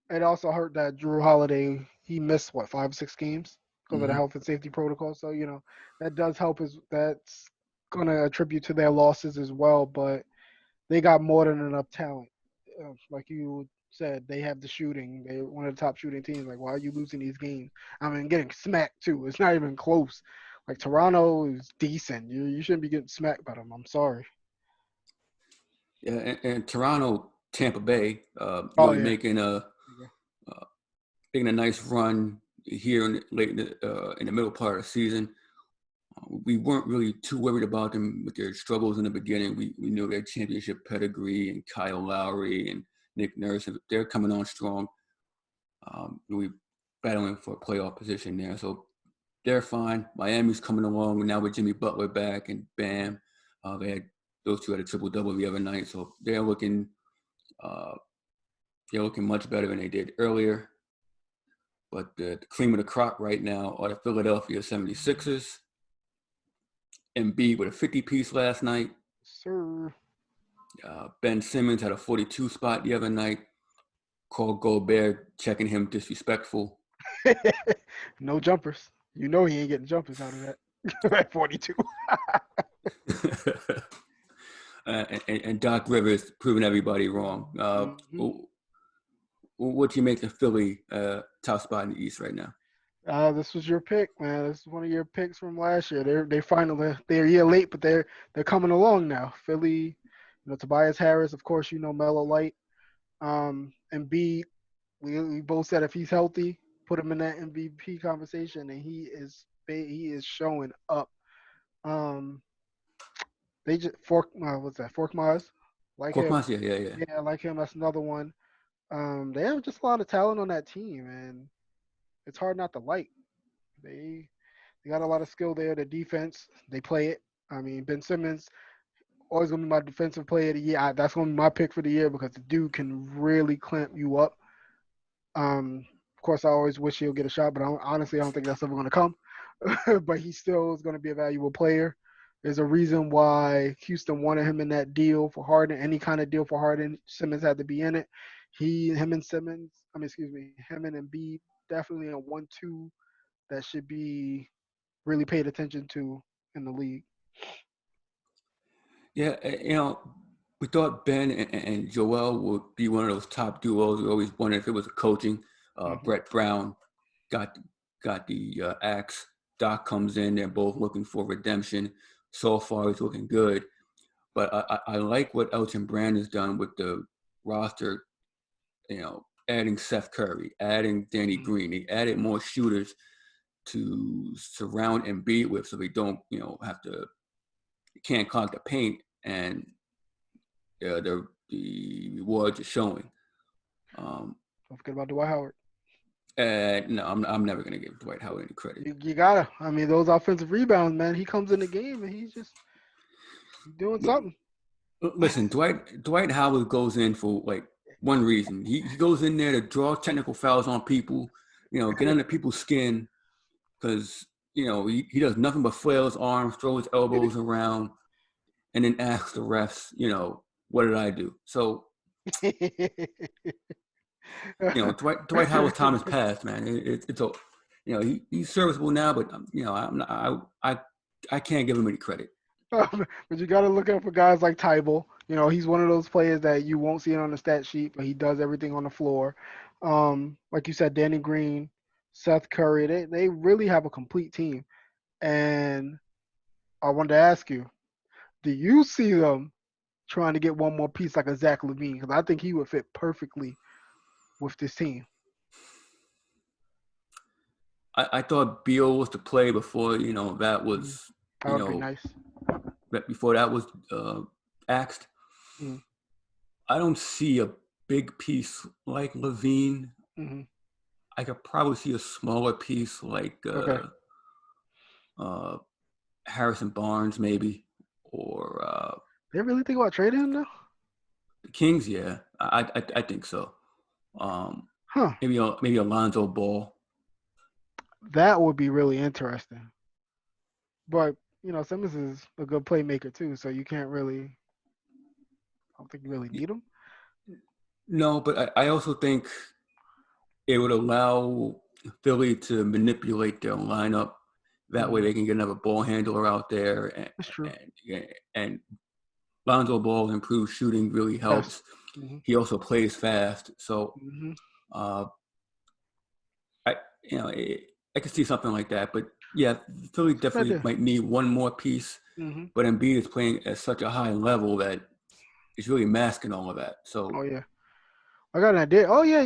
it also hurt that Drew Holiday he missed what 5 or 6 games because of the
Mm-hmm.
health and safety protocol. So that does help. That's gonna attribute to their losses as well. But they got more than enough talent. Like you said, they have the shooting. They're one of the top shooting teams. Like, why are you losing these games? I mean, getting smacked too. It's not even close. Like Toronto is decent. You shouldn't be getting smacked by them. I'm sorry.
Yeah, and Toronto, Tampa Bay,
Oh
really
yeah.
making a nice run here late in the middle part of the season. We weren't really too worried about them with their struggles in the beginning. We knew their championship pedigree and Kyle Lowry and Nick Nurse. They're coming on strong. We battling for a playoff position there, so they're fine. Miami's coming along now with Jimmy Butler back and Bam. Those two had a triple double the other night, so uh, they're looking much better than they did earlier. But the cream of the crop right now are the Philadelphia 76ers. Embiid with a 50-piece last night.
Sir.
Ben Simmons had a 42 spot the other night. Called Gobert checking him disrespectful.
No jumpers. You know he ain't getting jumpers out of that. At 42.
And Doc Rivers proving everybody wrong.
Hmm.
What do you make the Philly top spot in the East right now?
This was your pick, man. This is one of your picks from last year. They finally they're a year late, but they're coming along now. Philly, Tobias Harris, of course, Mellow Light. And B, we both said if he's healthy, put him in that MVP conversation, and he is showing up. Um, they just what's that? Fork Mars, like him.
Korkmaz, yeah.
Yeah, like him. That's another one. They have just a lot of talent on that team, and it's hard not to like. They they got a lot of skill there. The defense, they play it. I mean, Ben Simmons always gonna be my defensive player of the year. That's gonna be my pick for the year because the dude can really clamp you up. Of course, I always wish he'll get a shot, but honestly, I don't think that's ever gonna come. But he still is gonna be a valuable player. There's a reason why Houston wanted him in that deal for Harden. Any kind of deal for Harden, Simmons had to be in it. Him and Simmons. I mean, excuse me, him and Embiid definitely a 1-2 that should be really paid attention to in the league.
Yeah, we thought Ben and Joel would be one of those top duos. We always wondered if it was a coaching.
Hmm.
Brett Brown got the axe. Doc comes in. They're both looking for redemption. So far, it's looking good. But I like what Elton Brand has done with the roster. Adding Seth Curry, adding Danny Green. He added more shooters to surround and beat with, so we don't have to can't clog the paint, and the rewards are showing.
Don't forget about Dwight Howard.
And no, I'm never gonna give Dwight Howard any credit.
You gotta. I mean, those offensive rebounds, man. He comes in the game and he's just doing something.
Listen, Dwight Howard goes in for like one reason. He goes in there to draw technical fouls on people, get under people's skin, because he does nothing but flail his arms, throw his elbows around, and then ask the refs, what did I do? So Dwight Howard's time has passed, man. It's a, he's serviceable now, but I'm not, I can't give him any credit.
But you got to look out for guys like Tybal. He's one of those players that you won't see it on the stat sheet, but he does everything on the floor. Like you said, Danny Green, Seth Curry, they really have a complete team. And I wanted to ask you, do you see them trying to get one more piece like a Zach LaVine? Because I think he would fit perfectly with this team.
I thought Beal was the play before, that
Mm-hmm.
was,
That would be nice.
before that was axed.
Mm-hmm.
I don't see a big piece like LaVine.
Mm-hmm.
I could probably see a smaller piece like
Okay.
Harrison Barnes, maybe, or
They really think about trading him now?
the Kings. Yeah, I think so.
Huh.
Maybe Alonzo Ball.
That would be really interesting. But, Simmons is a good playmaker too, so you can't really, I don't think you really need him.
No, but I also think it would allow Philly to manipulate their lineup. That way
Mm-hmm.
they can get another ball handler out there,
That's true.
and Lonzo Ball improved shooting really
Yes.
helps.
Mm-hmm.
He also plays fast, so
Mm-hmm.
uh, I I could see something like that. But yeah, Philly
It's a good
definitely
idea.
might need one more piece.
Mm-hmm.
But Embiid is playing at such a high level that it's really masking all of that. So
Oh yeah. I got an idea. Oh yeah,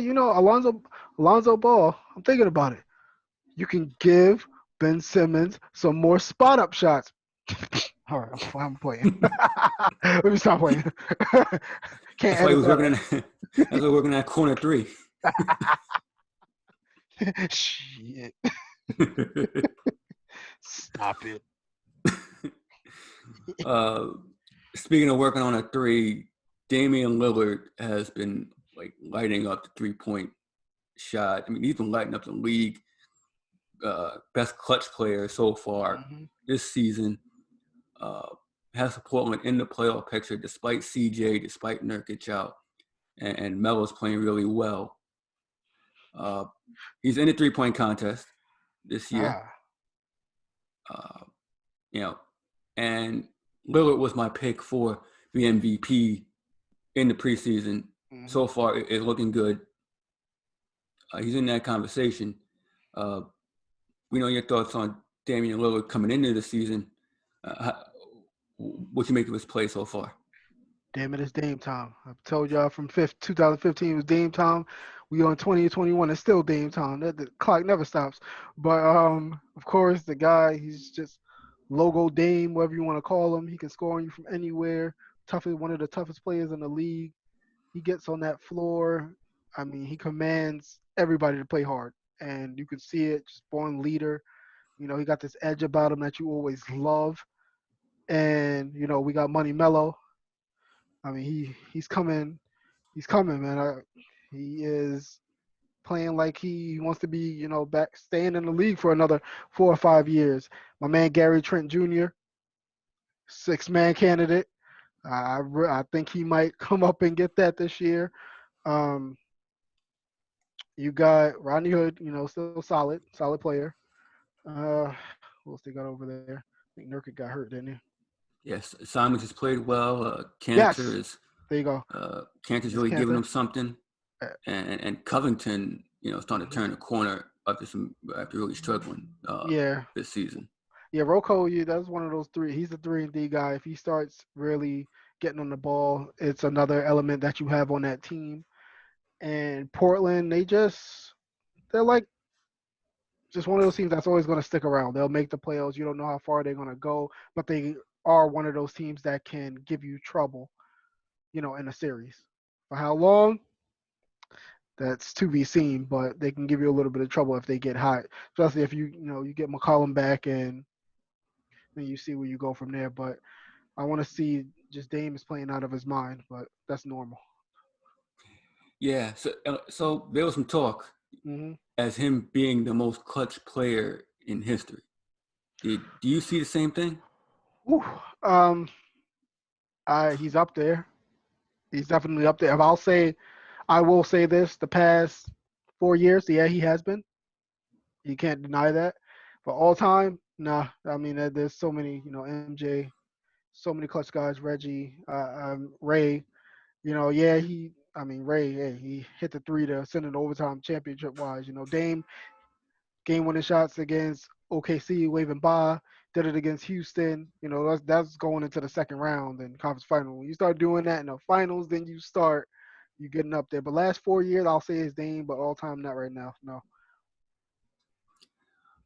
Alonzo Ball. I'm thinking about it. You can give Ben Simmons some more spot up shots. All right, I'm playing. Let me stop playing. Can't
that's why he
edit
was
that
working in. That's why he was working at corner three.
out. Shit. Stop it.
uh, Speaking of working on a three, Damian Lillard has been like lighting up the 3-point shot. I mean, he's been lighting up the league. Best clutch player so far
Mm-hmm.
this season. Has Portland in the playoff picture despite CJ, despite Nurkic out, and Melo's playing really well. He's in the 3-point contest this year.
Ah.
Uh, you know, and Lillard was my pick for the MVP in the preseason.
Mm-hmm.
So far, it's looking good. He's in that conversation. Uh, we know your thoughts on Damian Lillard coming into the season. What you make of his play so far?
Damn it, it's Dame time. I've told y'all from 2015 was Dame time. We on 2021, it's still Dame time. The clock never stops. But of course, the guy, he's just logo Dame, whatever you want to call him. He can score on you from anywhere. One of the toughest players in the league. He gets on that floor. I mean, he commands everybody to play hard, and you can see it. Just born leader. He got this edge about him that you always love. And we got Money Mello. I mean, he's coming. He's coming, man. He is playing like he wants to be, back staying in the league for another 4 or 5 years. My man Gary Trent Jr., 6-man candidate. I think he might come up and get that this year. Um, you got Rodney Hood, still solid player. Who else they got over there? I think Nurkic got hurt, didn't he?
Yes, Simons has played well.
Yes, there you go.
Cantor's
Just
really giving
Cantor.
him something, and Covington, starting to
Mhm.
turn the corner after really struggling
Yeah,
this season.
yeah. Rocco, that's one of those three. He's a 3-and-D guy. If he starts really getting on the ball, it's another element that you have on that team. And Portland, they're like just one of those teams that's always going to stick around. They'll make the playoffs. You don't know how far they're going to go, but they are one of those teams that can give you trouble, in a series. For how long? That's to be seen, but they can give you a little bit of trouble if they get hot, especially if you get McCollum back and then you see where you go from there. But I want to see just Dame is playing out of his mind, but that's normal.
Yeah, so there was some talk
Hmm.
as him being the most clutch player in history. Do you see the same thing?
Ooh, um, he's up there. He's definitely up there. If I'll say, I will say this: the past 4 years, yeah, he has been. You can't deny that. But all time, nah. I mean, there's so many, MJ, so many clutch guys, Reggie, Ray. Yeah, I mean, Ray, hey, he hit the three to send it overtime championship wise. Dame game winning shots against OKC, waving by, did it against Houston. That's going into the second round and conference final. When you start doing that in the finals, then you getting up there. But last 4 years, I'll say it's Dame, but all time not right now. No.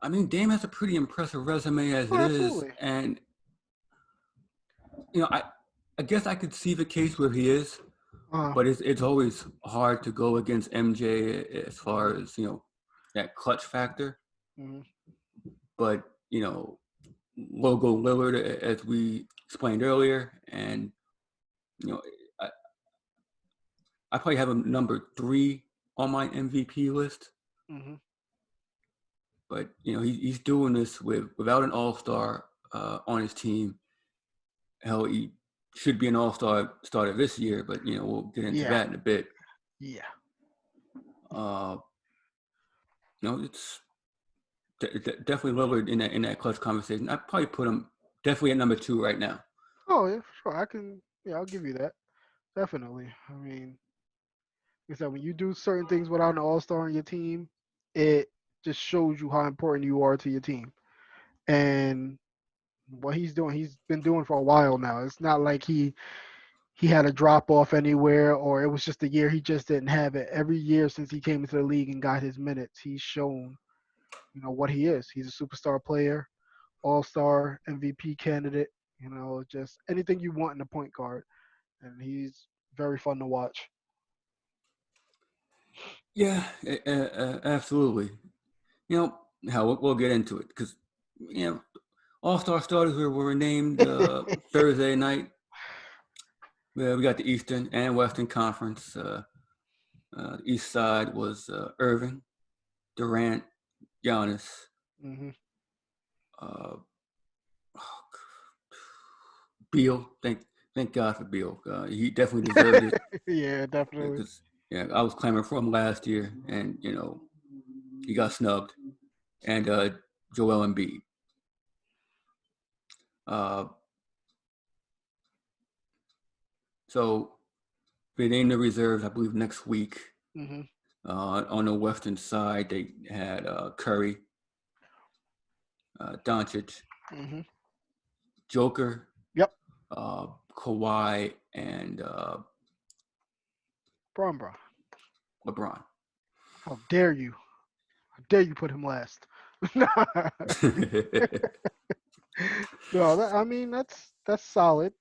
I mean, Dame has a pretty impressive resume as
Oh,
it is,
absolutely.
and I guess I could see the case where he is,
Uh,
but it's always hard to go against MJ as far as that clutch factor.
mhm.
But Logo Lillard, as we explained earlier, and you know, I, I probably have him number 3 on my MVP list.
Mhm.
But he's doing this without an all-star on his team. Hell, he should be an all-star starter this year, but we'll get into
Yeah.
that in a bit.
Yeah.
Uh, it's definitely Lillard in that clutch conversation. I'd probably put him definitely at number 2 right now.
Oh yeah, sure. I can. Yeah, I'll give you that. Definitely. I mean, like I said, when you do certain things without an all star on your team, it just shows you how important you are to your team. And what he's been doing for a while now. It's not like he had a drop off anywhere or it was just a year he just didn't have it. Every year since he came into the league and got his minutes, he's shown, what he is. He's a superstar player, all-star, MVP candidate, just anything you want in a point guard. And he's very fun to watch.
Yeah, absolutely. Hell, we'll get into it because all-star starters were named Thursday night. We got the Eastern and Western Conference. The East side was Irving, Durant, Giannis.
Hmm.
Uh, Beal. Thank God for Beal. He definitely deserved it
Yeah, definitely.
because I was clamoring for him last year, and he got snubbed. And Joel Embiid. Uh, so they named the reserves, I believe, next week.
Hmm.
On the Western side, they had Curry, Doncic,
Hmm.
Joker,
Yep.
Kawhi, and
Bron.
LeBron.
How dare you? How dare you put him last? No, I mean that's solid.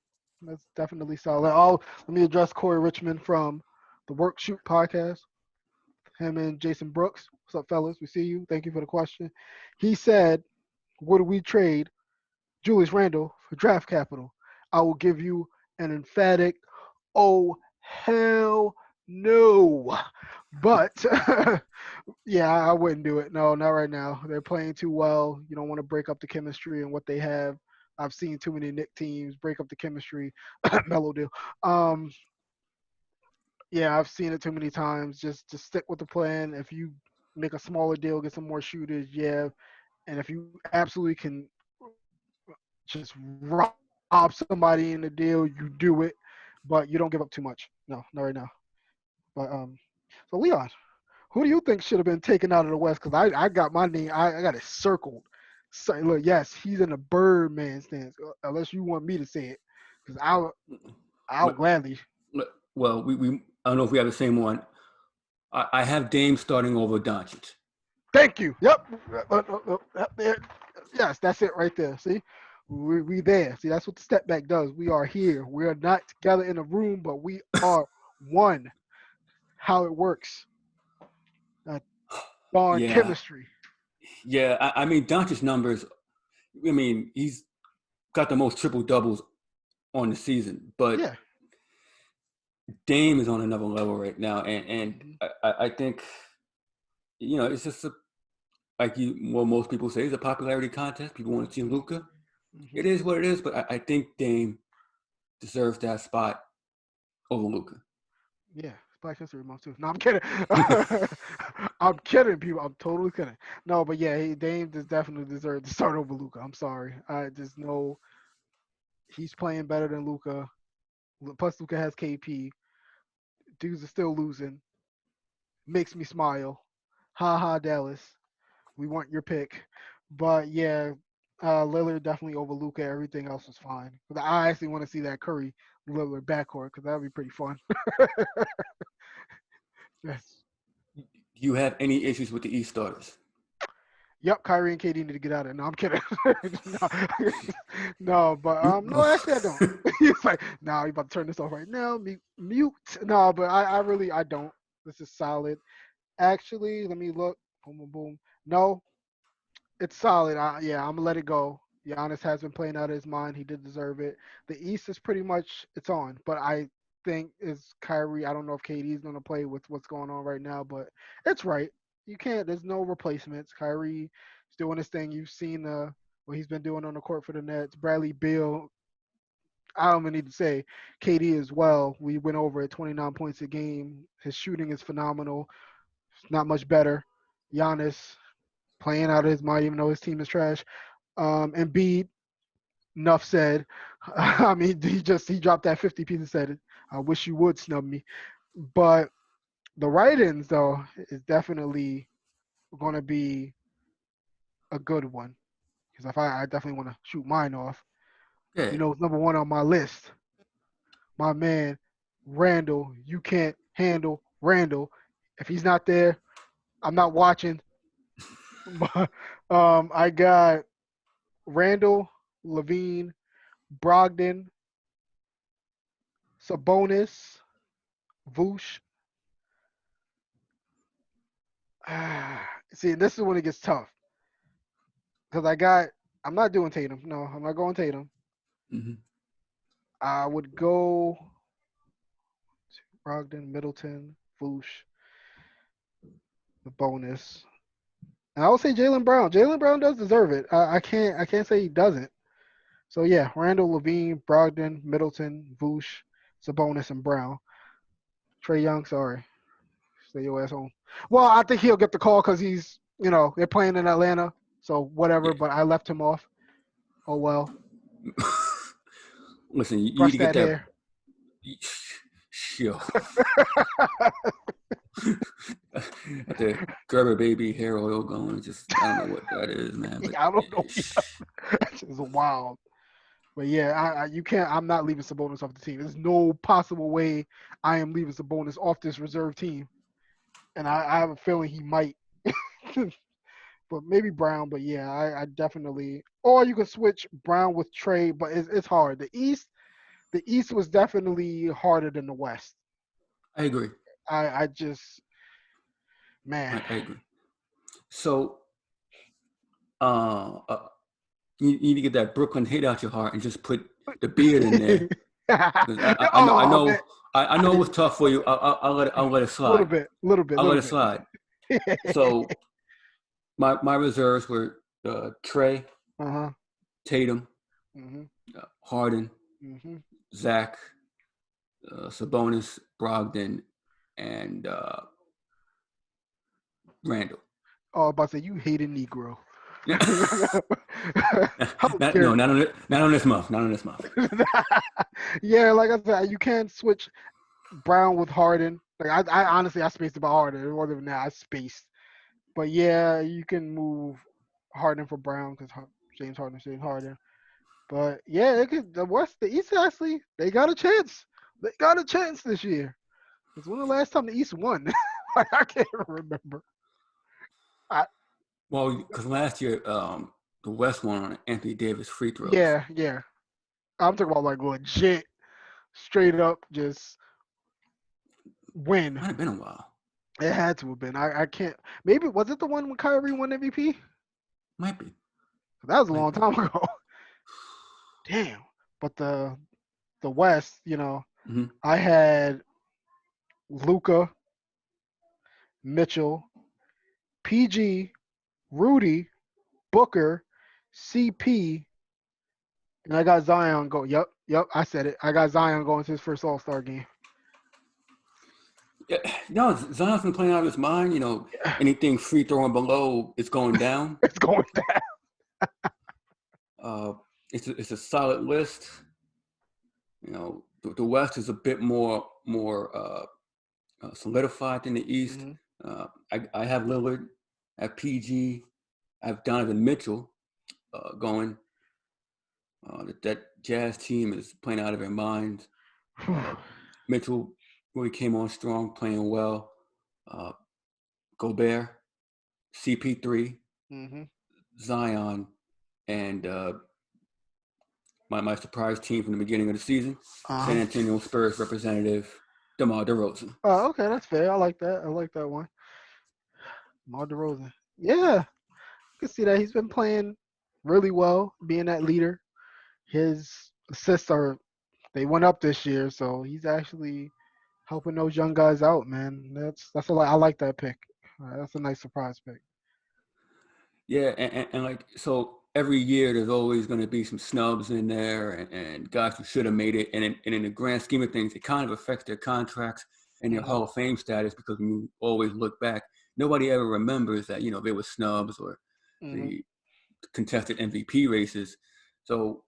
That's definitely solid. Oh, let me address Corey Richmond from the Work Shoot podcast. Him and Jason Brooks. What's up, fellas? We see you. Thank you for the question. He said, "Would we trade Julius Randle for draft capital?" I will give you an emphatic, "Oh hell no!" But yeah, I wouldn't do it. No, not right now. They're playing too well. You don't want to break up the chemistry and what they have. I've seen too many Knick teams break up the chemistry. Mellow deal. Um, yeah, I've seen it too many times. Just stick with the plan. If you make a smaller deal, get some more shooters, yeah. And if you absolutely can just rob somebody in the deal, you do it. But you don't give up too much. No, not right now. But so Leon, who do you think should have been taken out of the West? Because I got my name, I got it circled. So, look, yes, he's in the Birdman stance, unless you want me to say it, because I'll gladly.
Well, we I don't know if we have the same one. I have Dame starting over Doncic.
Thank you. Yep. There. Yes, that's it right there. See, we there. See, that's what the step back does. We are here. We are not together in a room, but we are one. How it works. Darn
Yeah,
chemistry.
yeah. I mean, Doncic's numbers. I mean, he's got the most triple doubles on the season, but
Yeah.
Dame is on another level right now, and
Hmm.
I think it's just like most people say, it's a popularity contest. People want to see Luka.
Hmm.
It is what it is, but I think Dame deserves that spot over Luka.
Yeah. Black History Month too. No, I'm kidding. I'm kidding, people. I'm totally kidding. No, but yeah, Dame just definitely deserved to start over Luca. I'm sorry. I just know he's playing better than Luca. Plus, Luca has KP. Dudes are still losing. Makes me smile. Ha ha, Dallas. We want your pick. But yeah, Lillard definitely over Luca. Everything else was fine. But I actually want to see that Curry Lillard backcourt because that would be pretty fun. Yes.
Do you have any issues with the East starters?
Yep, Kyrie and KD need to get out of it. No, I'm kidding. No, no, but no, actually I don't. He's like, nah, you about to turn this off right now. Mute. No, but I really I don't. This is solid. Actually, let me look. Boom, boom, boom. No, it's solid. Yeah, I'm gonna let it go. Giannis has been playing out of his mind. He did deserve it. The East is pretty much it's on, but I think is Kyrie. I don't know if KD is gonna play with what's going on right now, but it's right. You can't. There's no replacements. Kyrie is doing his thing. You've seen what he's been doing on the court for the Nets. Bradley Beal. I don't even need to say KD as well. We went over at 29 points a game. His shooting is phenomenal. It's not much better. Giannis playing out of his mind, even though his team is trash. Embiid, enough said. I mean, he dropped that 50 piece and said, "I wish you would snub me." But the write-ins though is definitely going to be a good one because if I definitely want to shoot mine off.
Yeah.
You know, number one on my list, my man Randall. You can't handle Randall. If he's not there, I'm not watching. But I got Randall, Levine, Brogdon, Sabonis, Vooch. See, this is when it gets tough because I'm not doing Tatum. No, I'm not going Tatum.
Mm-hmm.
I would go Brogdon, Middleton, Vooch, the bonus. And I would say Jalen Brown. Jalen Brown does deserve it. I can't say he doesn't. So yeah, Randall, Levine, Brogdon, Middleton, Vooch, Sabonis, and Brown. Trey Young, sorry, stay your ass home. Well, I think he'll get the call because they're playing in Atlanta, so whatever.
Yeah.
But I left him off. Oh well.
Listen, you need
Brush
to get
that
that.
hair.
Yo, the Gerber baby hair oil going. Just I don't know what that is, man. But
Yeah, I don't know. That's just wild. But yeah, you can't. I'm not leaving Sabonis off the team. There's no possible way I am leaving Sabonis off this reserve team, and I have a feeling he might. But maybe Brown. But yeah, I definitely. Or you could switch Brown with Trey, but it's hard. The East was definitely harder than the West.
I agree.
I just man.
I agree. So, uh, uh, you need to get that Brooklyn hate out your heart and just put the beard in there. 'Cause I know, I
Oh man,
know, I know it was tough for you. I'll let it
little
slide.
bit, little bit,
I'll let
little
it
bit.
slide. So my reserves were Trey,
Uh-huh.
Tatum,
Mhm.
Harden,
Mhm.
Zach, Sabonis, Brogdon, and Randall.
Oh, about to say you hate a Negro. How
No,
dare
not on this month. Not on this month.
you? Yeah, like I said, you can't switch Brown with Harden. Like I honestly I spaced about Harden. It wasn't even that I spaced. But yeah, you can move Harden for Brown because James Harden, James Harden. But yeah, the West, the East actually they got a chance. They got a chance this year. It's when the last time the East won. Like, I can't remember. I,
Well, because last year the West won on Anthony Davis free throws.
yeah, yeah. I'm talking about like legit, straight up, just win.
Might have been a while.
It had to have been. I can't. Maybe was it the one when Kyrie won MVP?
Might be.
That was a
Might
long
be.
time ago. Damn. But the West,
Mm-hmm.
I had Luca, Mitchell, PG, Rudy, Booker, CP, and I got Zion go. Yep, I said it. I got Zion going to his first All Star game.
Yeah, no, Zion's been playing out of his mind. Anything free throwing below, it's going down.
It's going down.
Uh, it's a solid list. The West is a bit more solidified than the East.
Mm-hmm.
I have Lillard at PG. I have Donovan Mitchell going. That Jazz team is playing out of their minds. Mitchell really came on strong, playing well. Uh, Gobert, CP3,
Mm-hmm.
Zion, and my surprise team from the beginning of the season, San
Uh-huh.
Antonio Spurs representative DeMar DeRozan.
Oh, okay, that's fair. I like that. I like that one. Mar DeRozan. Yeah, I can see that. He's been playing really well, being that leader. His assists are they went up this year, so he's actually helping those young guys out, man. That's a lot. I like that pick. That's a nice surprise pick.
Yeah, and like so every year there's always going to be some snubs in there and guys who should have made it. And in the grand scheme of things, it kind of affects their contracts and their
Hmm.
Hall of Fame status because when you always look back, nobody ever remembers that there were snubs or
Hmm.
the contested MVP races. So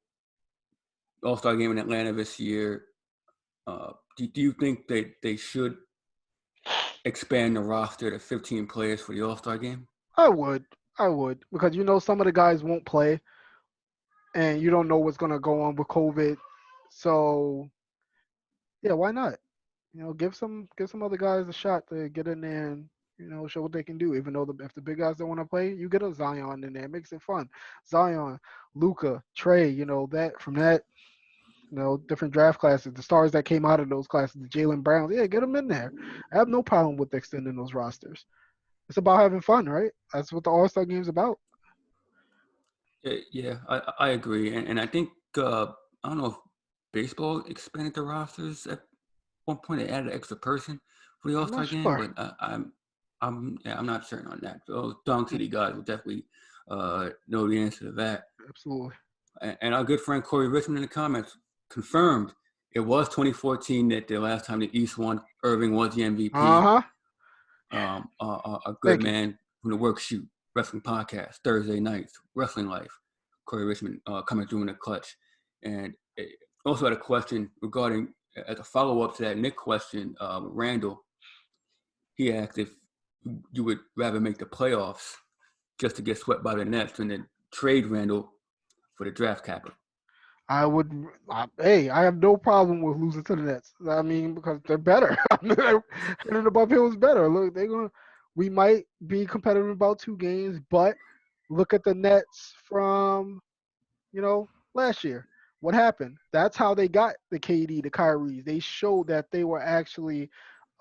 All-Star game in Atlanta this year. Do you think they should expand the roster to 15 players for the All-Star game?
I would, I would, because some of the guys won't play, and you don't know what's gonna go on with COVID. So yeah, why not? Give some other guys a shot to get in there and show what they can do. Even though if the big guys don't want to play, you get a Zion in there. It makes it fun. Zion, Luca, Trey. That from that. Different draft classes, the stars that came out of those classes, the Jalen Browns. Yeah, get them in there. I have no problem with extending those rosters. It's about having fun, right? That's what the All Star game's about.
Yeah, I agree, and I think I don't know if baseball expanded the rosters at one point. They added an extra person for the All
I'm
Star
not
game,
sure.
but I'm not certain on that. So Dunk
Hmm.
City guys will definitely know the answer to that.
Absolutely.
And our good friend Corey Richmond in the comments confirmed it was 2014 that the last time the East won, Irving was the
Uh
MVP.
huh.
A good
Thank you.
man from the Work Shoot Wrestling Podcast, Thursday nights, Wrestling Life. Corey Richmond coming through in the clutch. And also had a question regarding, as a follow up to that Knick question, Randall, he asked if you would rather make the playoffs just to get swept by the Nets and then trade Randall for the draft capital.
I would. Hey, I have no problem with losing to the Nets. I mean, because they're better. And above hill is better. Look, they're gonna. We might be competitive about 2 games, but look at the Nets from last year. What happened? That's how they got the KD, the Kyries. They showed that they were actually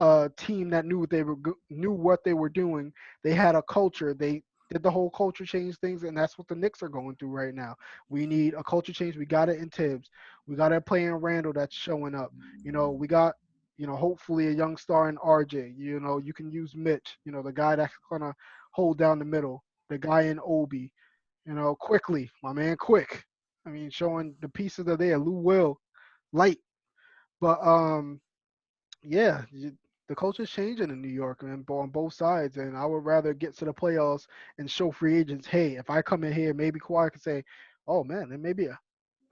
a team that knew what they were doing. They had a culture. They did the whole culture change things, and that's what the Knicks are going through right now. We need a culture change. We got it in Tibbs. We got it playing Randall that's showing up. We got hopefully a young star in RJ. You can use Mitch. The guy that's gonna hold down the middle. The guy in Obi. Quickly, my man, quick. I mean, showing the pieces are there. Lou Will, light, but yeah, the culture's changing in New York and on both sides. And I would rather get to the playoffs and show free agents, hey, if I come in here, maybe Kawhi can say, oh man, then maybe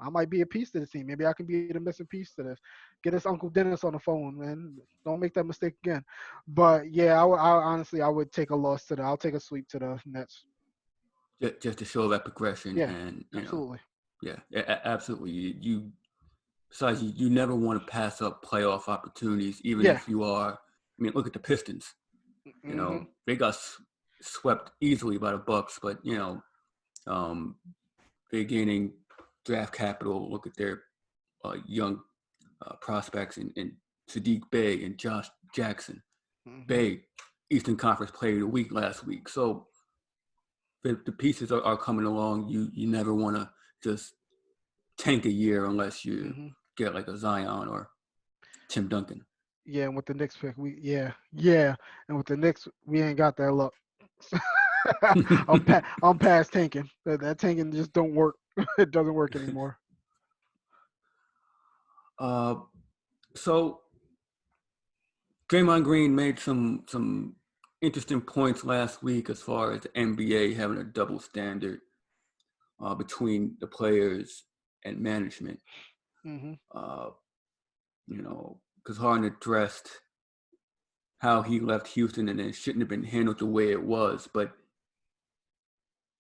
I might be a piece to the team. Maybe I can be the missing piece to this. Get us Uncle Dennis on the phone, man. Don't make that mistake again. But yeah, I would take a loss to the. I'll take a sweep to the Nets.
Just to show that progression
Yeah,
and
absolutely.
yeah, absolutely. Besides, you never want to pass up playoff opportunities, even
Yeah.
if you are. I mean, look at the Pistons.
Hmm.
They got swept easily by the Bucks, but um, they're gaining draft capital. Look at their young prospects in Sadiq Bey and Josh Jackson.
Hmm.
Bey, Eastern Conference Player of the Week last week. So the pieces are coming along. You never want to just tank a year unless you
Hmm.
get like a Zion or Tim Duncan.
Yeah, and with the Knicks pick, yeah, and with the Knicks, we ain't got that luck. I'm past tanking. That tanking just don't work. It doesn't work anymore.
uh, so Draymond Green made some interesting points last week as far as the NBA having a double standard between the players and management.
Mm-hmm.
Uh, because Harden addressed how he left Houston and it shouldn't have been handled the way it was, but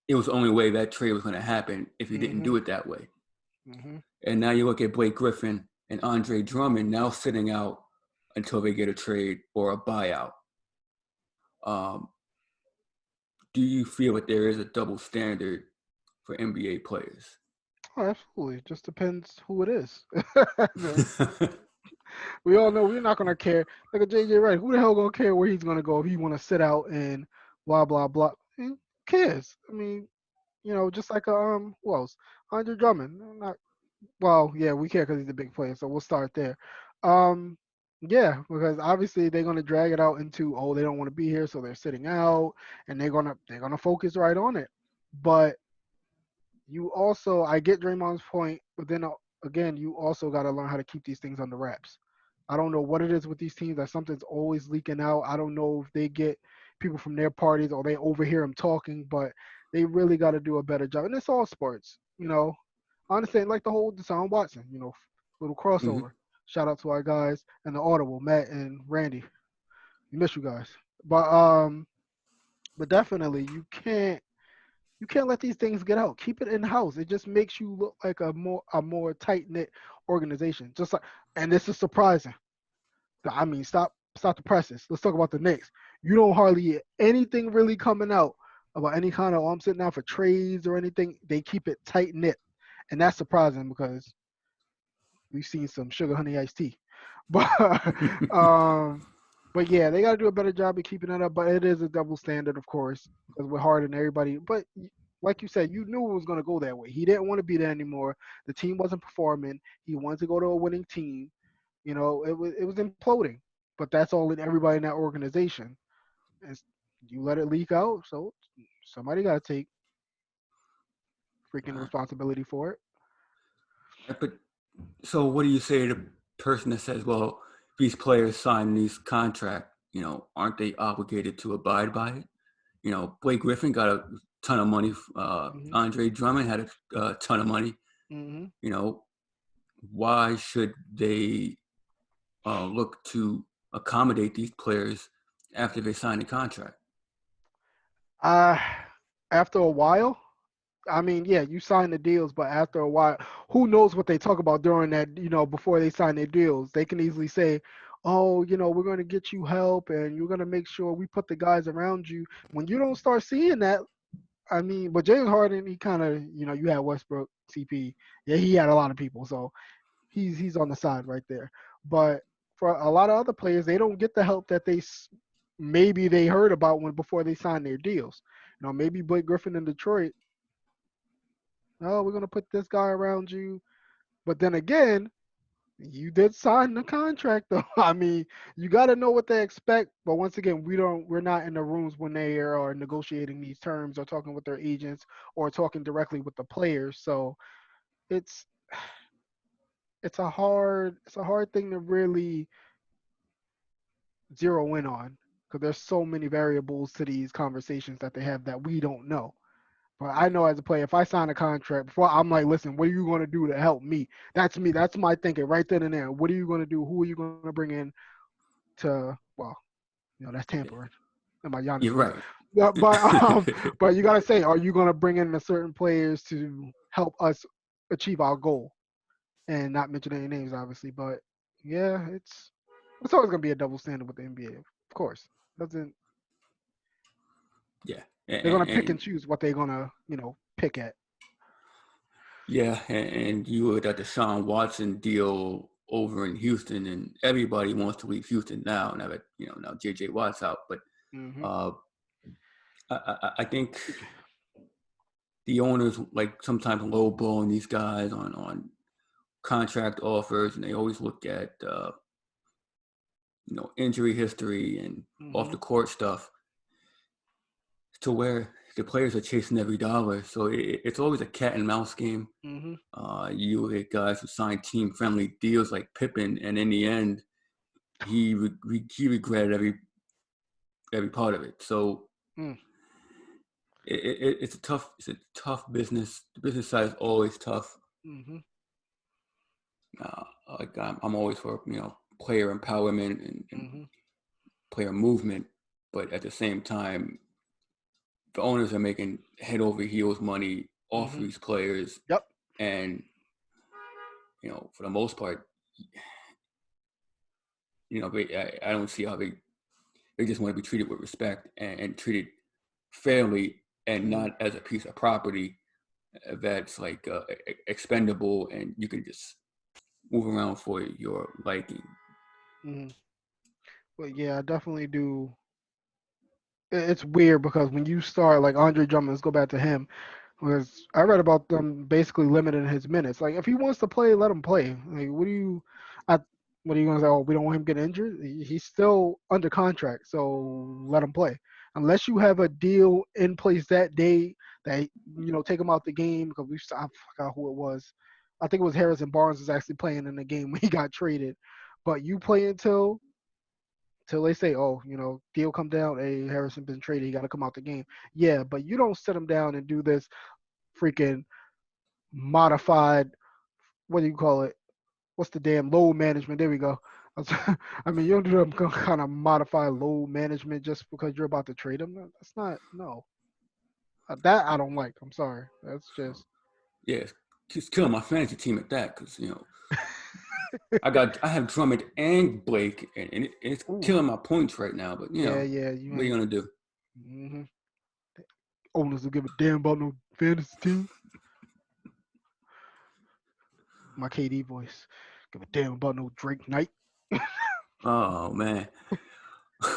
it was the only way that trade was going to happen if he didn't
Mm-hmm.
do it that way.
Mm-hmm.
And now you look at Blake Griffin and Andre Drummond now sitting out until they get a trade or a buyout. Do you feel that there is a double standard for NBA players?
Oh, absolutely. Just depends who it is. We all know we're not gonna care. Like a JJ Redick, who the hell gonna care where he's gonna go if he want to sit out and blah blah blah? Who cares? I mean, just like who else? Andre Drummond. Not well, yeah, we care because he's a big player, so we'll start there. Um, yeah, because obviously they're gonna drag it out into they don't want to be here, so they're sitting out, and they're gonna focus right on it. But you also, I get Draymond's point, but then again, you also got to learn how to keep these things under wraps. I don't know what it is with these teams that something's always leaking out. I don't know if they get people from their parties or they overhear them talking, but they really got to do a better job. And it's all sports, I understand, like the whole Deshaun Watson, little
Mm-hmm.
crossover. Shout out to our guys and the Audible, Matt and Randy. We miss you guys, but definitely you can't let these things get out. Keep it in house. It just makes you look like a more tight knit organization. Just like, and this is surprising. I mean, stop the presses. Let's talk about the Knicks. You don't hardly hear anything really coming out about any kind of I'm sitting down for trades or anything. They keep it tight knit, and that's surprising because we've seen some sugar honey iced tea. But um, but yeah, they got to do a better job of keeping it up. But it is a double standard, of course, because we're hard on everybody. But like you said, you knew it was going to go that way. He didn't want to be there anymore. The team wasn't performing. He wanted to go to a winning team. It was imploding. But that's all in everybody in that organization. And you let it leak out, so somebody got to take freaking
Uh,
responsibility for it.
but so, what do you say to the person that says, "Well, these players sign these contract, aren't they obligated to abide by it?" Blake Griffin got a ton of money.
Hmm.
Andre Drummond had a ton of money.
Hmm.
You know, why should they look to accommodate these players after they sign a contract?
Uh, After a while, I mean, yeah, you sign the deals, but after a while, who knows what they talk about during that, before they sign their deals. They can easily say, oh, we're going to get you help and you're going to make sure we put the guys around you. When you don't start seeing that, I mean, but James Harden, he kind of, you had Westbrook, CP. Yeah, he had a lot of people. So he's on the side right there. But for a lot of other players, they don't get the help that maybe they heard about when before they signed their deals. Maybe Blake Griffin in Detroit, oh, we're gonna put this guy around you. But then again, you did sign the contract though. I mean, you gotta know what they expect. But once again, we're not in the rooms when they are negotiating these terms or talking with their agents or talking directly with the players. So it's it's a hard thing to really zero in on because there's so many variables to these conversations that they have that we don't know. But I know as a player, if I sign a contract before, I'm like, listen, what are you going to do to help me? That's me. That's my thinking right then and there. What are you going to do? Who are you going to bring in to? Well, that's tampering in my Giannis
You're
voice.
right.
But you got to say, are you going to bring in the certain players to help us achieve our goal? And not mention any names, obviously. But yeah, it's always going to be a double standard with the NBA, of course. Doesn't
Yeah,
They're going to pick
and
and choose what they're going to pick at.
yeah, and you were at the Deshaun Watson deal over in Houston, and everybody wants to leave Houston now. Now that now JJ Watt's out, but
Hmm.
uh, I think the owners like sometimes lowballing these guys on contract offers, and they always look at injury history and off
Hmm.
the court stuff to where the players are chasing every dollar. So it's always a cat and mouse game.
Hmm.
You get guys who sign team friendly deals like Pippen, and in the end, he regretted every part of it. So
Mm,
it's a tough business. The business side is always tough.
mm-hmm.
Like I'm always for player empowerment and
Mm-hmm.
player movement, but at the same time, the owners are making head over heels money off
Mm-hmm.
these players,
Yep.
and for the most part, I don't see how they just want to be treated with respect and treated fairly and
Mm-hmm.
not as a piece of property that's like expendable and you can just move around for your liking.
Mm-hmm. But yeah, I definitely do. It's weird because when you start like Andre Drummond, let's go back to him. Was I read about them basically limiting his minutes. Like if he wants to play, let him play. Like I, what are you gonna say? Oh, we don't want him getting injured. He's still under contract, so let him play. Unless you have a deal in place that day that take him out the game because I forgot who it was. I think it was Harrison Barnes was actually playing in the game when he got traded. But you play until they say, oh, deal come down. Hey, Harrison been traded. He got to come out the game. Yeah, but you don't sit him down and do this freaking modified. What do you call it? What's the damn load management? There we go. I mean, you don't do them kind of modified load management just because you're about to trade him. That's not no. That I don't like. I'm sorry. That's just.
Yeah, it's killing my fantasy team at that because I have Drummond and Blake, and it's
Ooh.
killing my points right now. But
Yeah, yeah. You
what are you
ain't.
gonna do?
Mm-hmm. Owners will give a damn about no fantasy team. My KD voice. Give a damn about no Drake Knight.
Oh man.
Best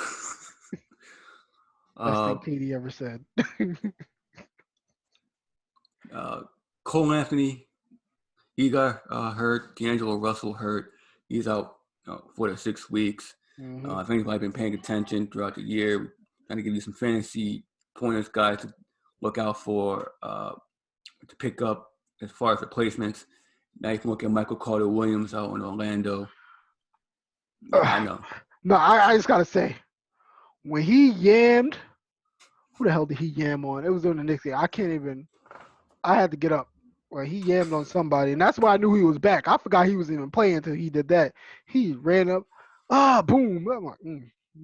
uh,
thing KD ever said.
uh, Cole Anthony, he got hurt. D'Angelo Russell hurt. He's out 4 to 6 weeks.
Mm-hmm.
If anybody's been paying attention throughout the year, trying to give you some fantasy pointers, guys, to look out for to pick up as far as replacements. Now you can look at Michael Carter Williams out in Orlando. Yeah, I know.
No, I just gotta say, when he yammed, who the hell did he yam on? It was on the Knicks game. I can't even. I had to get up. Well, he yammed on somebody, and that's why I knew he was back. I forgot he was even playing until he did that. He ran up, boom. I'm like, you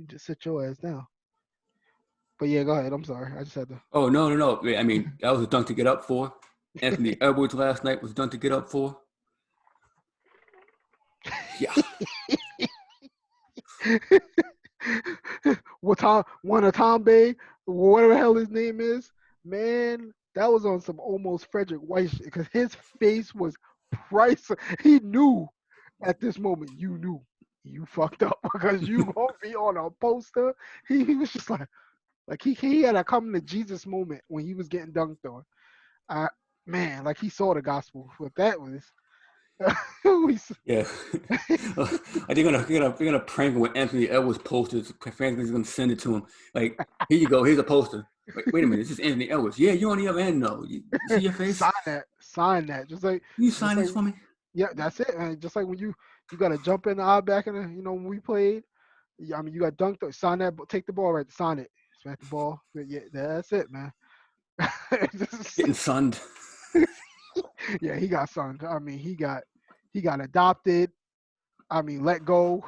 just sit your ass down. But yeah, go ahead. I'm sorry. I just had to.
Oh no! I mean, that was a dunk to get up for. Anthony Edwards last night was a dunk to get up for. Yeah.
Wanatambe, whatever the hell his name is, man, that was on some almost Frederick White shit because his face was priceless. He knew at this moment, you knew you fucked up because you gonna be on a poster. He was just like he had a come to Jesus moment when he was getting dunked on. I Man, like he saw the gospel. What that was.
Yeah. Are they gonna prank him with Anthony Edwards posters? Franklin's gonna send it to him. Like, here you go, here's a poster. Wait a minute, this is Anthony Edwards. Yeah, you're on the other end though. You see your face?
Sign that.
You
Just
sign
like
this for me?
yeah, that's it. Man. Just like when you got to jump in the eye back in the, when we played. Yeah, I mean, you got dunked. Sign that. Take the ball right. Sign it. Smack the ball. Yeah, that's it, man.
Getting sunned.
Yeah, he got sunned. I mean, he got adopted. I mean, let go,